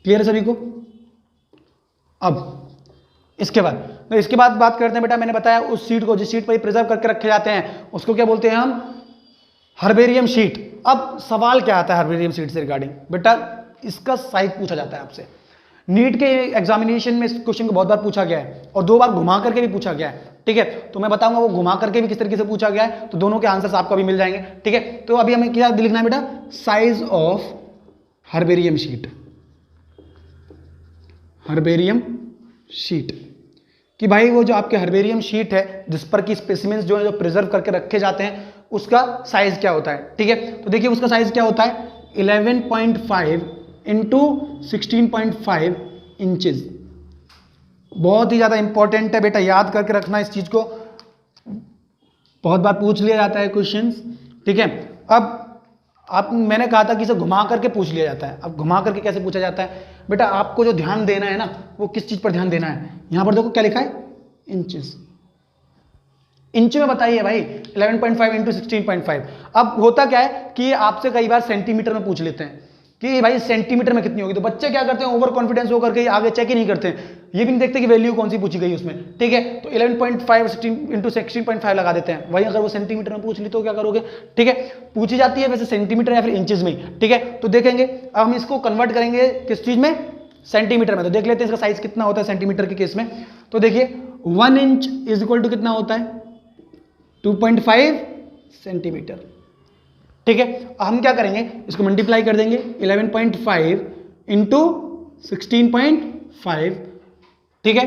Clear है सभी को। अब इसके बाद बात करते हैं बेटा, मैंने बताया उस सीट को, जिस सीट पर ये प्रिजर्व करके रखे जाते हैं, उसको क्या बोलते हैं हम, हर्बेरियम शीट। अब सवाल क्या आता है हर्बेरियम शीट से रिगार्डिंग, बेटा इसका साइज पूछा जाता है आपसे। नीट के एग्जामिनेशन में इस क्वेश्चन को बहुत बार पूछा गया है और 2 बार घुमा करके भी पूछा गया है, ठीक है। तो मैं बताऊंगा वो घुमा करके भी किस तरीके से पूछा गया है, तो दोनों के आंसर्स आपको अभी मिल जाएंगे, ठीक है। तो अभी हमें क्या लिखना है बेटा, साइज ऑफ हर्बेरियम शीट, कि भाई वो जो आपके हर्बेरियम शीट है जिस पर की स्पेसिमेंस जो है जो प्रिजर्व करके रखे जाते हैं, उसका साइज क्या होता है, ठीक है। तो देखिए उसका साइज क्या होता है, 11.5 इंटू 16.5 इंचेस। बहुत ही ज्यादा इंपॉर्टेंट है बेटा, याद करके रखना इस चीज को, बहुत बार पूछ लिया जाता है क्वेश्चंस, ठीक है। अब मैंने कहा था कि इसे घुमा करके पूछ लिया जाता है। अब घुमा करके कैसे पूछा जाता है बेटा, आपको जो ध्यान देना है ना, वो किस चीज पर ध्यान देना है, यहां पर देखो क्या लिखा है, इंचेस, इंच में बताइए भाई, 11.5 इंटू 16.5। अब होता क्या है कि आपसे कई बार सेंटीमीटर में पूछ लेते हैं, कि भाई सेंटीमीटर में कितनी होगी। तो बच्चे क्या करते हैं, ओवर कॉन्फिडेंस होकर के आगे चेक ही नहीं करते हैं, ये भी नहीं देखते कि वैल्यू कौन सी पूछी गई उसमें, ठीक है। तो 11.5 इंटू 16.5 लगा देते हैं। वही अगर वो सेंटीमीटर में पूछ ली तो क्या करोगे, ठीक है। पूछी जाती है वैसे सेंटीमीटर या फिर इंचेस में, ठीक है। तो देखेंगे अब हम इसको कन्वर्ट करेंगे किस चीज में, सेंटीमीटर में। तो देख लेते हैं इसका साइज कितना होता है सेंटीमीटर के केस में। तो देखिए 1 इंच इज इक्वल टू कितना होता है, 2.5 सेंटीमीटर, ठीक है। हम क्या करेंगे, इसको मल्टीप्लाई कर देंगे 11.5 इंटू 16.5, ठीक है,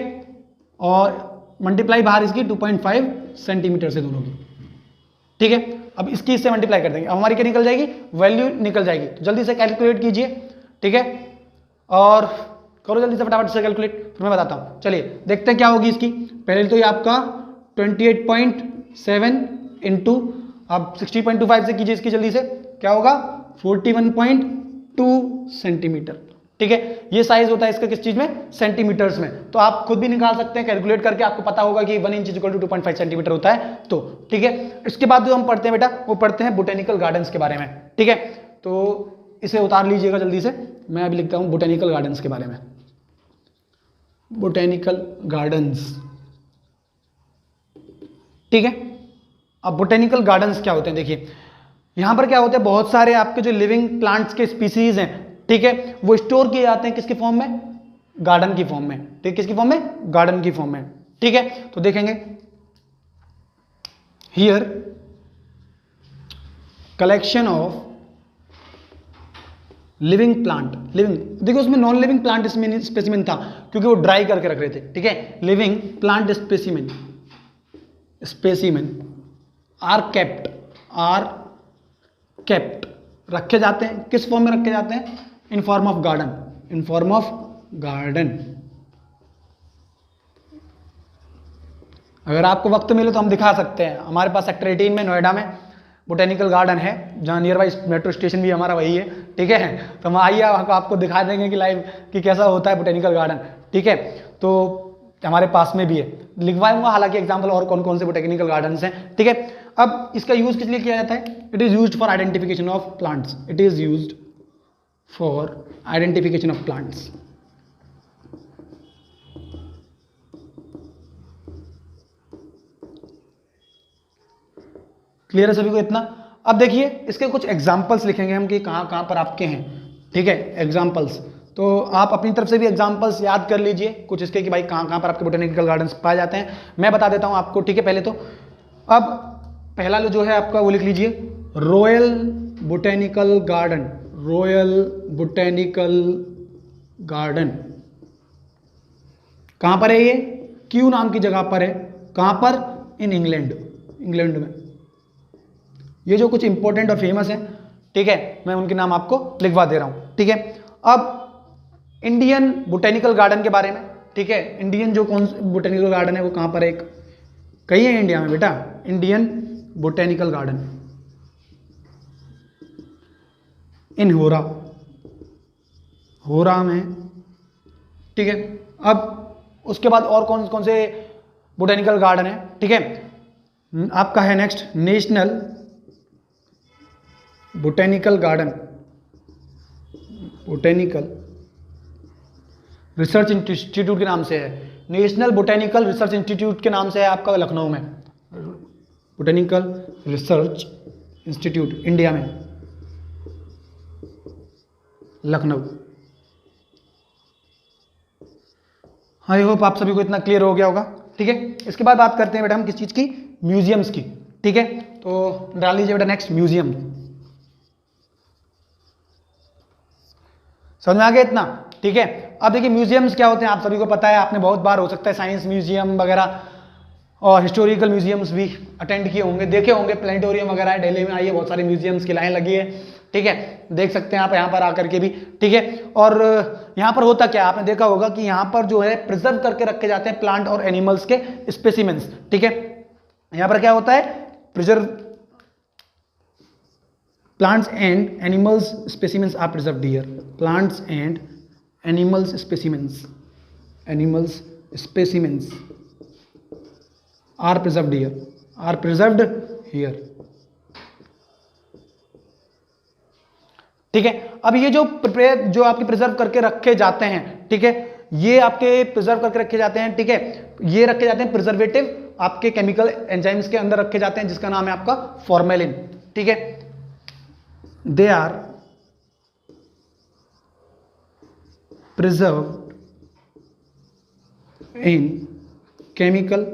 और मल्टीप्लाई बाहर इसकी 2.5 सेंटीमीटर से दोनों की, ठीक है। अब इसकी इससे मल्टीप्लाई कर देंगे, अब हमारी क्या निकल जाएगी, वैल्यू निकल जाएगी। तो जल्दी से कैलकुलेट कीजिए, ठीक है, और करो जल्दी से फटाफट से कैलकुलेट, फिर मैं बताता हूं। चलिए देखते हैं क्या होगी इसकी। पहले तो ये आपका 28.7 इंटू, अब 60.25 से कीजिए इसकी जल्दी से, क्या होगा 41.2 सेंटीमीटर, ठीक है। ये साइज होता है इसका किस चीज में, सेंटीमीटर्स में। तो आप खुद भी निकाल सकते हैं कैलकुलेट करके, आपको पता होगा कि 1 इंच इक्वल टू 2.5 सेंटीमीटर होता है, तो ठीक है। इसके बाद जो हम पढ़ते हैं बेटा, वो पढ़ते हैं बोटेनिकल गार्डन्स के बारे में, ठीक है। तो इसे उतार लीजिएगा जल्दी से, मैं अभी लिखता हूं बोटेनिकल गार्डन्स के बारे में। बोटेनिकल गार्डन्स, ठीक है। अब बोटेनिकल गार्डन्स क्या होते हैं, देखिए यहां पर क्या होता है, बहुत सारे आपके जो लिविंग प्लांट्स के स्पीसीज हैं, ठीक है, वो स्टोर किए जाते हैं किसकी फॉर्म में, गार्डन की फॉर्म में, ठीक, किसकी फॉर्म में, गार्डन की फॉर्म में, ठीक है। तो देखेंगे here collection of living plant, living, देखिए उसमें नॉन लिविंग प्लांट स्पेसिमेन था क्योंकि वो ड्राई करके रख रहे थे, ठीक है। Living plant specimen, specimen are kept, रखे जाते हैं, किस फॉर्म में रखे जाते हैं, in form of garden, in form of garden. अगर आपको वक्त मिले तो हम दिखा सकते हैं, हमारे पास सेक्टर 18 में नोएडा में बोटेनिकल गार्डन है, जहाँ नियर बाई मेट्रो स्टेशन भी हमारा वही है, ठीक है। तो हम आइए आपको दिखा देंगे कि लाइव कि कैसा होता है बोटेनिकल गार्डन, ठीक है। तो हमारे पास में भी है, लिखवाऊंगा हालांकि एग्जाम्पल और कौन कौन से बोटेनिकल गार्डन्स हैं, ठीक है। अब इसका यूज किस लिए किया जाता है, it is used for identification of plants, it is used for identification of plants. Clear है सभी को इतना। अब देखिए इसके कुछ एग्जाम्पल्स लिखेंगे हम कि कहाँ कहाँ पर आपके हैं, ठीक है, एग्जाम्पल्स। तो आप अपनी तरफ से भी एग्जाम्पल्स याद कर लीजिए कुछ इसके कि भाई कहाँ कहाँ पर आपके बोटेनिकल गार्डन्स पाए जाते हैं। मैं बता देता हूँ आपको, ठीक है। पहले तो अब पहला जो है आपका वो लिख लीजिए, royal botanical garden, royal botanical garden कहाँ पर है, ये क्यू नाम की जगह पर है, कहाँ पर, इन इंग्लैंड, इंग्लैंड में। ये जो कुछ इंपॉर्टेंट और फेमस है, ठीक है, मैं उनके नाम आपको लिखवा दे रहा हूं, ठीक है। अब इंडियन बोटेनिकल गार्डन के बारे में, ठीक है, इंडियन जो कौन बोटेनिकल गार्डन है वो कहां पर है, कहीं है इंडिया में बेटा, इंडियन बोटेनिकल गार्डन इन होरा, होरा में, ठीक है। अब उसके बाद और कौन कौन से बोटेनिकल गार्डन है, ठीक है। आपका है next national botanical garden, botanical research institute के नाम से है, नेशनल बोटेनिकल रिसर्च इंस्टीट्यूट के नाम से है आपका लखनऊ में, बोटेनिकल रिसर्च इंस्टीट्यूट इंडिया में, लखनऊ। आई होप आप सभी को इतना क्लियर हो गया होगा, ठीक है। इसके बाद बात करते हैं बेटा हम किस चीज की, म्यूजियम्स की, ठीक है। तो डाल लीजिए बेटा नेक्स्ट म्यूजियम। समझ में आ गया इतना, ठीक है। अब देखिए म्यूजियम्स क्या होते हैं आप सभी को पता है, आपने बहुत बार हो सकता है साइंस म्यूजियम वगैरह और हिस्टोरिकल म्यूजियम्स भी अटेंड किए होंगे, देखे होंगे, प्लेनेटोरियम वगैरह है दिल्ली में, आइए बहुत सारे म्यूजियम्स की लाइन लगी है, ठीक है, देख सकते हैं आप यहाँ पर आकर के भी, ठीक है। और यहाँ पर होता क्या, आपने देखा होगा कि यहाँ पर जो है प्रिजर्व करके रखे जाते हैं प्लांट और एनिमल्स के स्पेसिमेंस, ठीक है। यहाँ पर क्या होता है, preserve plants and animals specimens are preserved here, plants and animals specimens are preserved here, ठीक है। अब ये जो आपके प्रिजर्व करके रखे जाते हैं, ठीक है, ये आपके प्रिजर्व करके रखे जाते हैं, ठीक है, ये रखे जाते हैं प्रिजर्वेटिव आपके केमिकल एंजाइम्स के अंदर रखे जाते हैं, जिसका नाम है आपका फॉर्मेलिन, ठीक है। They are preserved in chemical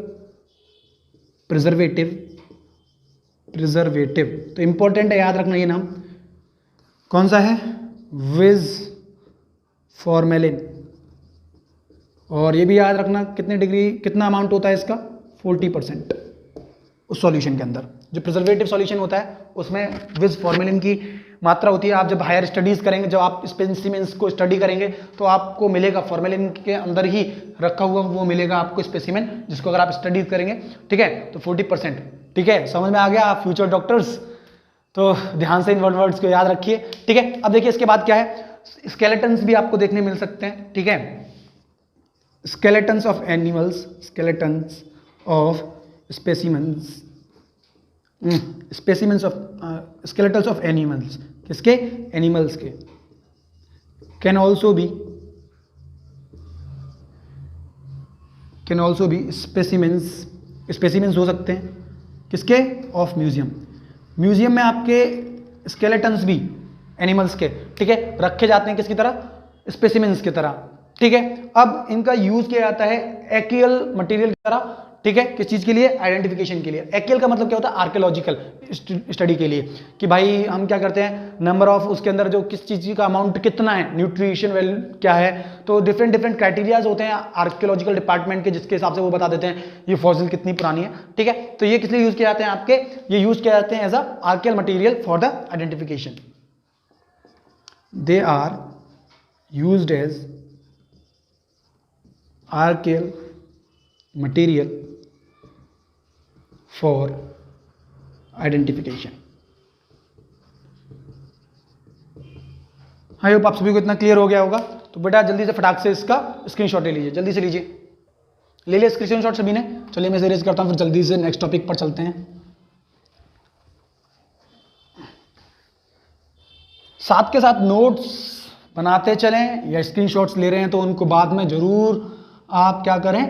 preservative, तो इंपॉर्टेंट है, याद रखना ये नाम कौन सा है, विज फॉर्मेलिन। और ये भी याद रखना कितने डिग्री, कितना अमाउंट होता है इसका, 40% उस सॉल्यूशन के अंदर। जो प्रिजर्वेटिव सॉल्यूशन होता है उसमें विज फॉर्मेलिन की मात्रा होती है। आप जब हायर स्टडीज करेंगे, जब आप स्पेसिमेंस को स्टडी करेंगे, तो आपको मिलेगा फॉर्मेलिन के अंदर ही रखा हुआ वो मिलेगा आपको स्पेसिमेन, जिसको अगर आप स्टडीज करेंगे, ठीक है, तो 40%, ठीक है। समझ में आ गया, आप फ्यूचर डॉक्टर्स, तो ध्यान से इन वर्ड्स को याद रखिए, ठीक है। अब देखिए इसके बाद क्या है, स्केलेटन्स भी आपको देखने मिल सकते हैं, ठीक है, skeletons of animals, skeletons of specimens, specimens of skeletons of animals, किसके, एनिमल्स के, कैन ऑल्सो बी स्पेसिमेंस हो सकते हैं, किसके, ऑफ म्यूजियम। म्यूजियम में आपके स्केलेटन्स भी एनिमल्स के, ठीक है, रखे जाते हैं किसकी तरह, स्पेसिमेंस की तरह, ठीक है। अब इनका यूज किया जाता है एक्वियल मटेरियल की तरह, ठीक है, किस चीज के लिए, आइडेंटिफिकेशन के लिए। एक्वियल का मतलब क्या होता है, आर्कियोलॉजिकल स्टडी के लिए, कि भाई हम क्या करते हैं, नंबर ऑफ उसके अंदर जो किस चीज का अमाउंट कितना है, न्यूट्रिशन वैल्यू क्या है, तो डिफरेंट क्राइटेरियाज होते हैं आर्कियोलॉजिकल डिपार्टमेंट के, जिसके हिसाब से वो बता देते हैं ये फॉसिल कितनी पुरानी है, ठीक है। तो ये किस लिए यूज किए जाते हैं आपके, ये यूज किए जाते हैं as a archaeal material for the identification. They are used as archaeal material for identification. I hope आप सभी को इतना क्लियर हो गया होगा। तो बेटा जल्दी से फटाक से इसका स्क्रीनशॉट ले लीजिए, जल्दी से लीजिए, ले लिया स्क्रीनशॉट सभी ने। चलिए मैं इरेज करता हूं, फिर जल्दी से नेक्स्ट टॉपिक पर चलते हैं। साथ के साथ नोट्स बनाते चलें, या स्क्रीनशॉट्स ले रहे हैं तो उनको बाद में जरूर आप क्या करें,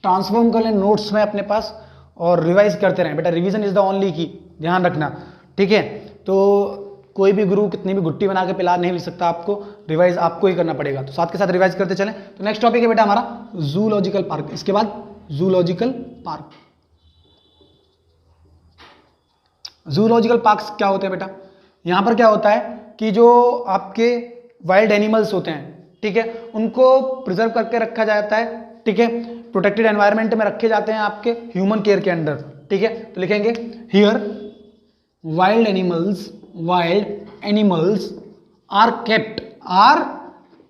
ट्रांसफॉर्म कर लें नोट्स में अपने पास, और रिवाइज करते रहें। बेटा रिवीजन इज द ओनली की, ध्यान रखना, ठीक है। तो कोई भी गुरु कितनी भी गुट्टी बना के पिला नहीं सकता आपको, रिवाइज आपको ही करना पड़ेगा। तो साथ के साथ रिवाइज करते चलें। तो नेक्स्ट टॉपिक है बेटा हमारा जूलॉजिकल पार्क, इसके बाद जूलॉजिकल पार्क। जूलॉजिकल पार्क्स क्या होते हैं बेटा, यहां पर क्या होता है कि जो आपके वाइल्ड एनिमल्स होते हैं, ठीक है, उनको प्रिजर्व करके रखा जाता है, ठीक है, प्रोटेक्टेड एनवायरनमेंट में रखे जाते हैं आपके ह्यूमन केयर के अंडर, ठीक है। तो लिखेंगे here wild animals are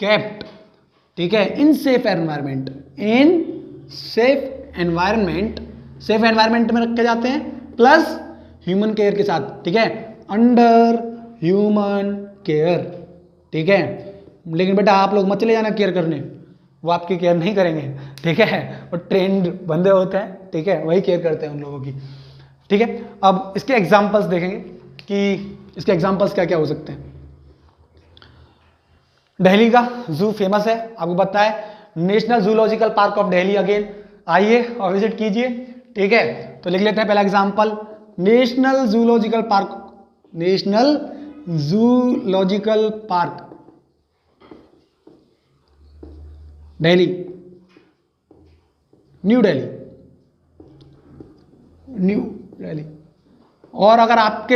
kept, ठीक है, in safe environment, safe environment में रखे जाते हैं, प्लस ह्यूमन केयर के साथ, ठीक है, अंडर ह्यूमन केयर, ठीक है। लेकिन बेटा आप लोग मत चले जाना केयर करने, वो आपकी केयर नहीं करेंगे, ठीक है, वो ट्रेंड बंदे होते हैं, ठीक है, वही केयर करते हैं उन लोगों की, ठीक है। अब इसके एग्जांपल्स देखेंगे कि इसके एग्जांपल्स क्या क्या हो सकते हैं। दिल्ली का जू फेमस है, आपको पता है, national zoological park of Delhi. Again आइए और विजिट कीजिए, ठीक है। तो लिख लेते हैं पहला example, national zoological park Delhi, new Delhi. और अगर आप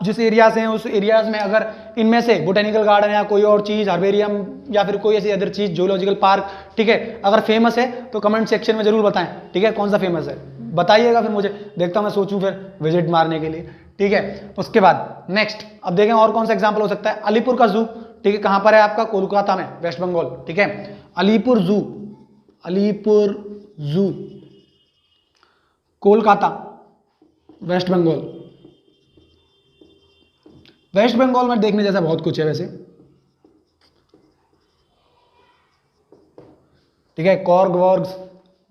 जिस एरिया से हैं उस एरियाज में अगर इनमें से बोटेनिकल गार्डन या कोई और चीज, हर्बेरियम या फिर कोई ऐसी अदर चीज, जूलॉजिकल पार्क, ठीक है, अगर फेमस है तो कमेंट सेक्शन में जरूर बताएं, ठीक है, कौन सा फेमस है बताइएगा, फिर मुझे देखता हूं, मैं सोचूं फिर विजिट मारने के लिए, ठीक है। उसके बाद नेक्स्ट अब देखें और कौन सा एग्जाम्पल हो सकता है। अलीपुर का जू, ठीक है, कहां पर है आपका, कोलकाता में, वेस्ट बंगाल, ठीक है। अलीपुर जू कोलकाता, वेस्ट बंगाल में देखने जैसा बहुत कुछ है वैसे, ठीक है, कॉर्ग वॉर्ग्स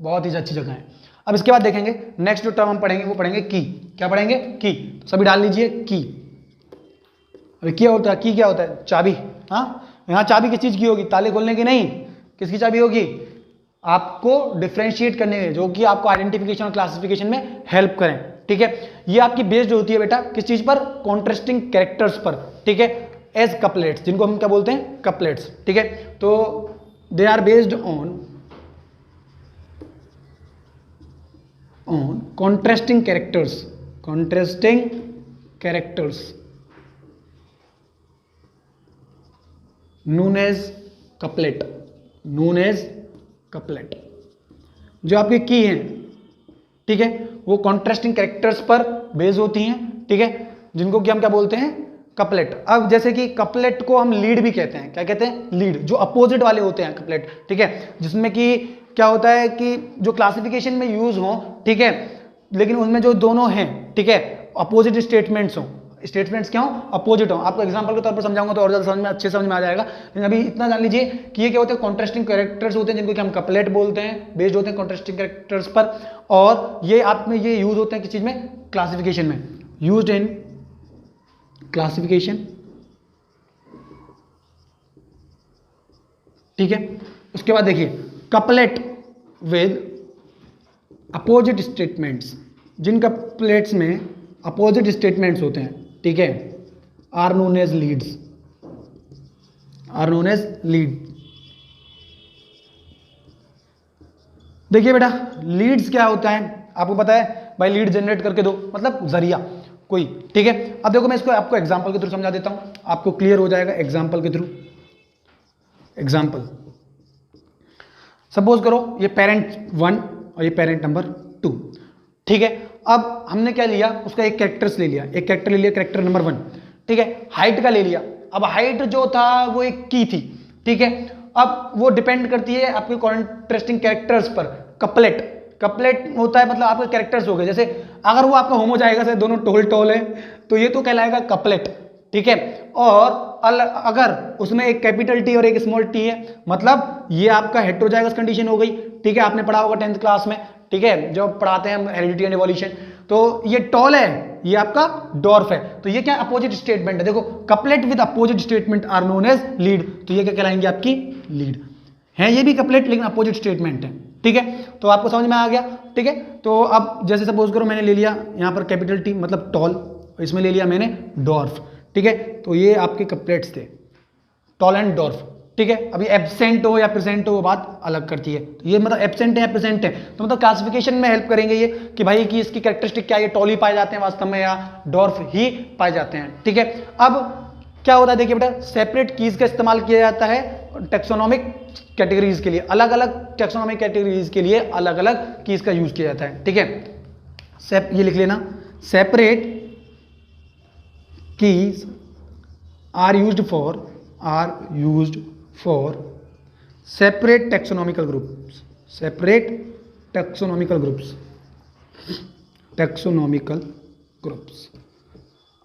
बहुत ही अच्छी जगह है। अब इसके बाद देखेंगे नेक्स्ट जो टर्म हम पढ़ेंगे वो पढ़ेंगे की, क्या पढ़ेंगे, की, तो सभी डाल लीजिए की, क्या होता है, की क्या होता है, चाबी। हाँ, यहाँ चाबी किस चीज़ की होगी, ताले खोलने की नहीं, किसकी चाबी होगी, आपको डिफ्रेंशिएट करने में, जो कि आपको आइडेंटिफिकेशन और क्लासिफिकेशन में हेल्प करें। ठीक है, ये आपकी बेस्ड होती है बेटा किस चीज़ पर, कॉन्ट्रास्टिंग कैरेक्टर्स पर। ठीक है, एज कपलेट्स, जिनको हम क्या बोलते हैं, कपलेट्स। ठीक है, तो they are based on contrasting characters known as couplet, जो आपकी की हैं, ठीक है, वो कॉन्ट्रास्टिंग कैरेक्टर्स पर बेस होती हैं। ठीक है, जिनको कि हम क्या बोलते हैं, कपलेट। अब जैसे कि कपलेट को हम लीड भी कहते हैं, क्या कहते हैं, लीड, जो अपोजिट वाले होते हैं कपलेट। ठीक है, जिसमें कि क्या होता है कि जो क्लासिफिकेशन में यूज हो, ठीक है, लेकिन उनमें जो दोनों हैं, ठीक है, अपोजिट स्टेटमेंट्स हो। स्टेटमेंट्स क्या हो, अपोजिट हो। आपको एग्जांपल के तौर पर समझाऊंगा तो और ज्यादा समझ में, अच्छे समझ में आ जाएगा। लेकिन अभी इतना जान लीजिए कि ये क्या होते हैं, कॉन्ट्रास्टिंग कैरेक्टर्स होते हैं, जिनको कि हम कपलेट बोलते हैं, बेस्ड होते हैं कॉन्ट्रास्टिंग कैरेक्टर्स पर। और ये आप में ये यूज होते हैं किस चीज में, क्लासिफिकेशन में, यूज्ड इन क्लासिफिकेशन। ठीक है, उसके बाद देखिए कपलेट विद अपोजिट स्टेटमेंट्स, जिन कपलेट्स में अपोजिट स्टेटमेंट्स होते हैं, ठीक है, are known as leads, are known as lead. देखिए बेटा लीड्स क्या होता है, आपको पता है भाई, लीड जनरेट करके दो, मतलब जरिया कोई। ठीक है, अब देखो मैं इसको आपको एग्जांपल के थ्रू समझा देता हूं, आपको क्लियर हो जाएगा एग्जांपल के थ्रू। एग्जांपल, सपोज करो ये पेरेंट 1 और ये पेरेंट नंबर 2। ठीक है, अब हमने क्या लिया, उसका एक कैरेक्टर्स ले लिया, एक कैरेक्टर ले लिया, कैरेक्टर नंबर 1। ठीक है, हाइट का ले लिया। अब हाइट जो था वो एक की थी। ठीक है, अब वो डिपेंड करती है आपके कॉन्ट्रास्टिंग कैरेक्टर्स पर। कपलेट होता है, मतलब आपके कैरेक्टर्स हो गए, जैसे अगर वो आपका होमो जाएगा से दोनों टोल है तो ये तो कहलाएगा कपलेट। ठीक है, और अगर उसमें एक कैपिटल टी और एक स्मॉल टी है, मतलब ये आपका हेटेरोजाइगस कंडीशन हो गई। ठीक है, आपने पढ़ा होगा 10th क्लास में। ठीक है, जब पढ़ाते हैं हम हेरिडिटी एंड इवोल्यूशन, तो ये टॉल है, ये आपका डॉर्फ है। तो ये क्या अपोजिट स्टेटमेंट है, देखो couplet with opposite statement are known as lead, तो ये क्या कहलाएंगे, आपकी लीड है। ये भी कपलेट लेकिन अपोजिट स्टेटमेंट है। ठीक है, तो आपको समझ में आ गया। ठीक है, तो अब जैसे सपोज करो मैंने ले लिया यहां पर कैपिटल टी मतलब टॉल, इसमें ले लिया मैंने डॉर्फ। ठीक है, तो ये आपके कपलेट्स थे, टॉल एंड डॉर्फ। ठीक है, अभी एब्सेंट हो या प्रेजेंट हो वो बात अलग करती है। तो ये मतलब एब्सेंट है या प्रेजेंट है, तो मतलब क्लासिफिकेशन में हेल्प करेंगे ये कि भाई कि इसकी कैरेक्टरिस्टिक क्या है, ये टॉल ही पाए जाते हैं वास्तव में या डॉर्फ ही पाए जाते हैं। ठीक है, अब क्या होता है, देखिए बेटा सेपरेट कीज का इस्तेमाल किया जाता है टेक्सोनोमिक कैटेगरीज के लिए, अलग अलग टेक्सोनोमिक कैटेगरीज के लिए अलग अलग कीज का यूज किया जाता है। ठीक है, ये लिख लेना, separate keys are used for separate taxonomical groups.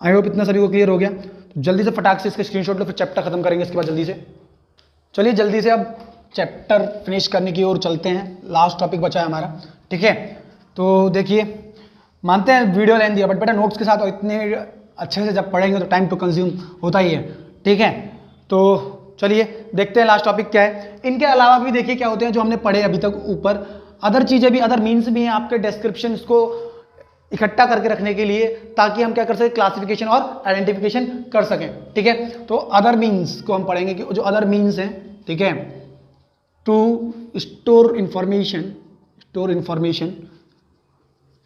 I hope इतना सभी को क्लियर हो गया। तो जल्दी से फटाक से इसके स्क्रीनशॉट लो, फिर चैप्टर खत्म करेंगे इसके बाद जल्दी से। चलिए जल्दी से अब चैप्टर फिनिश करने की ओर चलते हैं, लास्ट टॉपिक बचा है हमारा। ठीक है, तो देखिए मानते हैं वीडियो लेंथ दिया, बट बेटा नोट्स के साथ इतने अच्छे से जब पढ़ेंगे तो टाइम तो कंज्यूम होता ही है। ठीक है, तो चलिए देखते हैं लास्ट टॉपिक क्या है। इनके अलावा भी देखिए क्या होते हैं जो हमने पढ़े अभी तक ऊपर, अदर चीजें भी, अदर मीन्स भी हैं आपके डिस्क्रिप्शन को इकट्ठा करके रखने के लिए, ताकि हम क्या कर सकें, क्लासिफिकेशन और आइडेंटिफिकेशन कर सकें। ठीक है, तो अदर मीन्स को हम पढ़ेंगे कि जो अदर मीन्स हैं, ठीक है, to store information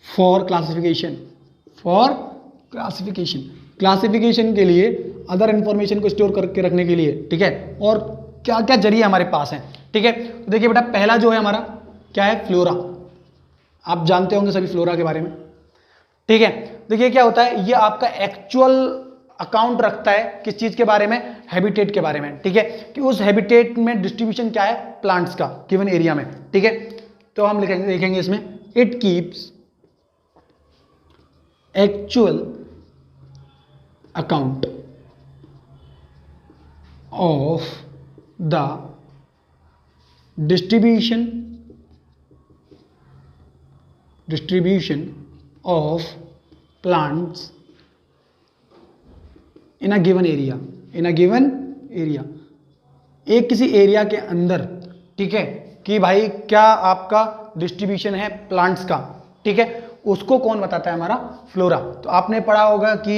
for classification के लिए, अदर इंफॉर्मेशन को स्टोर करके रखने के लिए। ठीक है, और क्या क्या जरिए हमारे पास हैं। ठीक है, तो देखिए बेटा पहला जो है हमारा क्या है, फ्लोरा। आप जानते होंगे सभी फ्लोरा के बारे में। ठीक है, देखिए क्या होता है, ये आपका एक्चुअल अकाउंट रखता है किस चीज के बारे में, हैबिटेट के बारे में। ठीक है, कि उस हैबिटेट में डिस्ट्रीब्यूशन क्या है प्लांट्स का गिवन एरिया में। ठीक है, तो हम लिखेंगे इसमें, it keeps actual account of the distribution of plants in a given area, in a given area, एक किसी एरिया के अंदर, ठीक है, कि भाई क्या आपका डिस्ट्रीब्यूशन है प्लांट्स का, ठीक है, उसको कौन बताता है? हमारा फ्लोरा। तो आपने पढ़ा होगा कि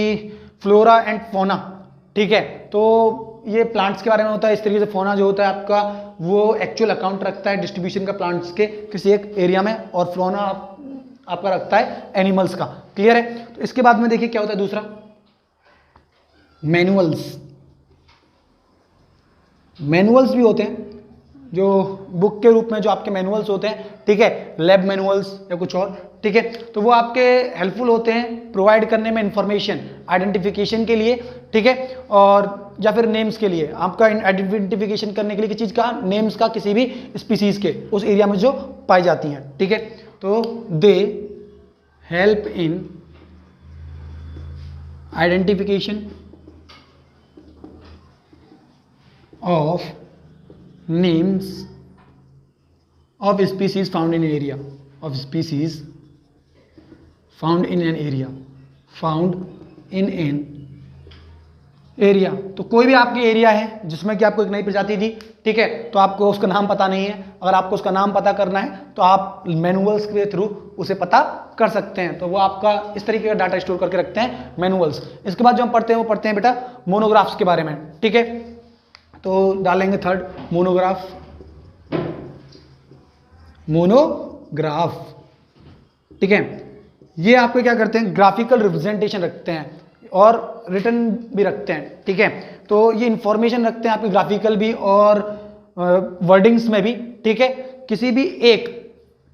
फ्लोरा एंड फोना, ठीक है, तो ये प्लांट्स के बारे में होता है। इस तरीके से फोना जो होता है आपका, वो एक्चुअल अकाउंट रखता है डिस्ट्रीब्यूशन का प्लांट्स के किसी एक एरिया में, और फ्लोना आपका रखता है एनिमल्स का। क्लियर है? तो इसके बाद में देखिए क्या होता है दूसरा, मैनुअल्स। मैनुअल्स भी होते हैं जो बुक के रूप में जो आपके मैनुअल्स होते हैं, ठीक है, लैब मैनुअल्स या कुछ और, ठीक है, तो वो आपके हेल्पफुल होते हैं प्रोवाइड करने में इंफॉर्मेशन आइडेंटिफिकेशन के लिए, ठीक है, और या फिर नेम्स के लिए, आपका आइडेंटिफिकेशन करने के लिए किस चीज़ का? नेम्स का, किसी भी स्पीसीज के उस एरिया में जो पाई जाती हैं, ठीक है। तो they help in identification of names of species found in an area, of species found in an area, found in an area। तो कोई भी आपकी एरिया है जिसमें कि आपको एक नई प्रजाति थी, ठीक है, तो आपको उसका नाम पता नहीं है, अगर आपको उसका नाम पता करना है तो आप मैनुअल्स के थ्रू उसे पता कर सकते हैं। तो वो आपका इस तरीके का डाटा स्टोर करके रखते हैं मैनुअल्स। इसके बाद जो हम पढ़ते हैं वो पढ़ते हैं बेटा मोनोग्राफ्स के बारे में, ठीक है, तो डालेंगे थर्ड मोनोग्राफ। मोनोग्राफ, ठीक है, ये आपको क्या करते हैं? ग्राफिकल रिप्रेजेंटेशन रखते हैं और रिटर्न भी रखते हैं, ठीक है, तो ये इंफॉर्मेशन रखते हैं आपकी ग्राफिकल भी और वर्डिंग्स में भी, ठीक है, किसी भी एक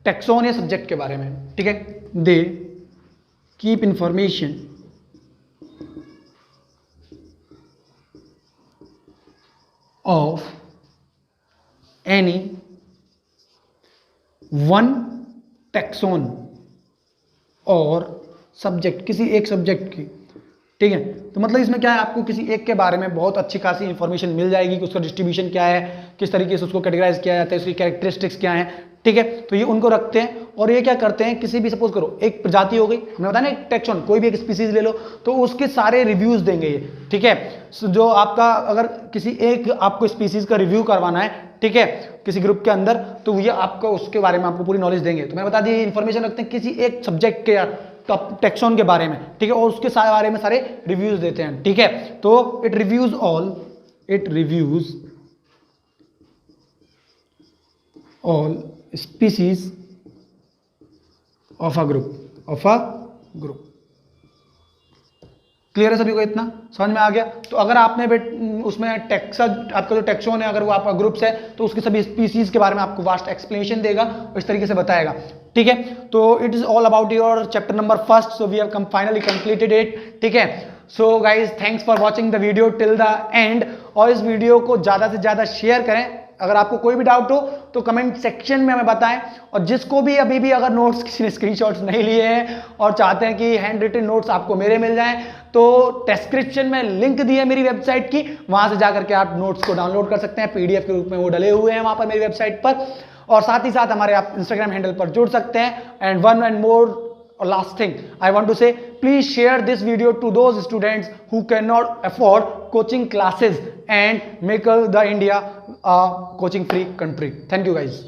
टेक्सोन या सब्जेक्ट के बारे में, ठीक है। They keep information of any one taxon और सब्जेक्ट, किसी एक सब्जेक्ट की, ठीक है। तो मतलब इसमें क्या है, आपको किसी एक के बारे में बहुत अच्छी खासी इंफॉर्मेशन मिल जाएगी कि उसका डिस्ट्रीब्यूशन क्या है, किस तरीके से उसको कैटेगराइज किया जाता है, उसकी कैरेक्टरिस्टिक्स क्या है, ठीक है। तो ये उनको रखते हैं और ये क्या करते हैं, किसी भी सपोज करो एक प्रजाति हो गई, हमने बताया ना एक टेक्सोन, कोई भी एक स्पीसीज ले लो तो उसके सारे रिव्यूज देंगे ये, ठीक है। जो आपका अगर किसी एक आपको स्पीसीज का रिव्यू करवाना है, ठीक है, किसी ग्रुप के अंदर, तो ये आपको उसके बारे में आपको पूरी नॉलेज देंगे। तो मैं बता दी इंफॉर्मेशन रखते हैं किसी एक सब्जेक्ट के टेक्सोन के बारे में, ठीक है, और उसके बारे में सारे रिव्यूज देते हैं, ठीक है। तो it reviews all species of a group. Clear है सभी को? इतना समझ में आ गया? तो अगर आपने उसमें टेक्सा, आपका जो टेक्सोन है अगर वो आपका ग्रुप्स है तो उसके सभी स्पीसीज के बारे में आपको वास्ट एक्सप्लेनेशन देगा और इस तरीके से बताएगा, ठीक है। तो it is all about your chapter number first, so we have finally completed it, ठीक है। So guys thanks for watching the video till the end, और इस वीडियो को ज्यादा से ज्यादा शेयर करें। अगर आपको कोई भी डाउट हो तो कमेंट सेक्शन में हमें बताएं, और जिसको भी अभी भी अगर नोट्स किसी ने स्क्रीनशॉट्स नहीं लिए हैं और चाहते हैं कि हैंड रिटन नोट्स आपको मेरे मिल जाएं, तो डिस्क्रिप्शन में लिंक दी है मेरी वेबसाइट की, वहां से जाकर के आप नोट्स को डाउनलोड कर सकते हैं, पीडीएफ के रूप में वो डले हुए हैं वहां पर मेरी वेबसाइट पर, और साथ ही साथ हमारे आप इंस्टाग्राम हैंडल पर जुड़ सकते हैं। And one and more last thing I want to say, please share this video to those students who cannot afford coaching classes and make the India a coaching free country. Thank you guys.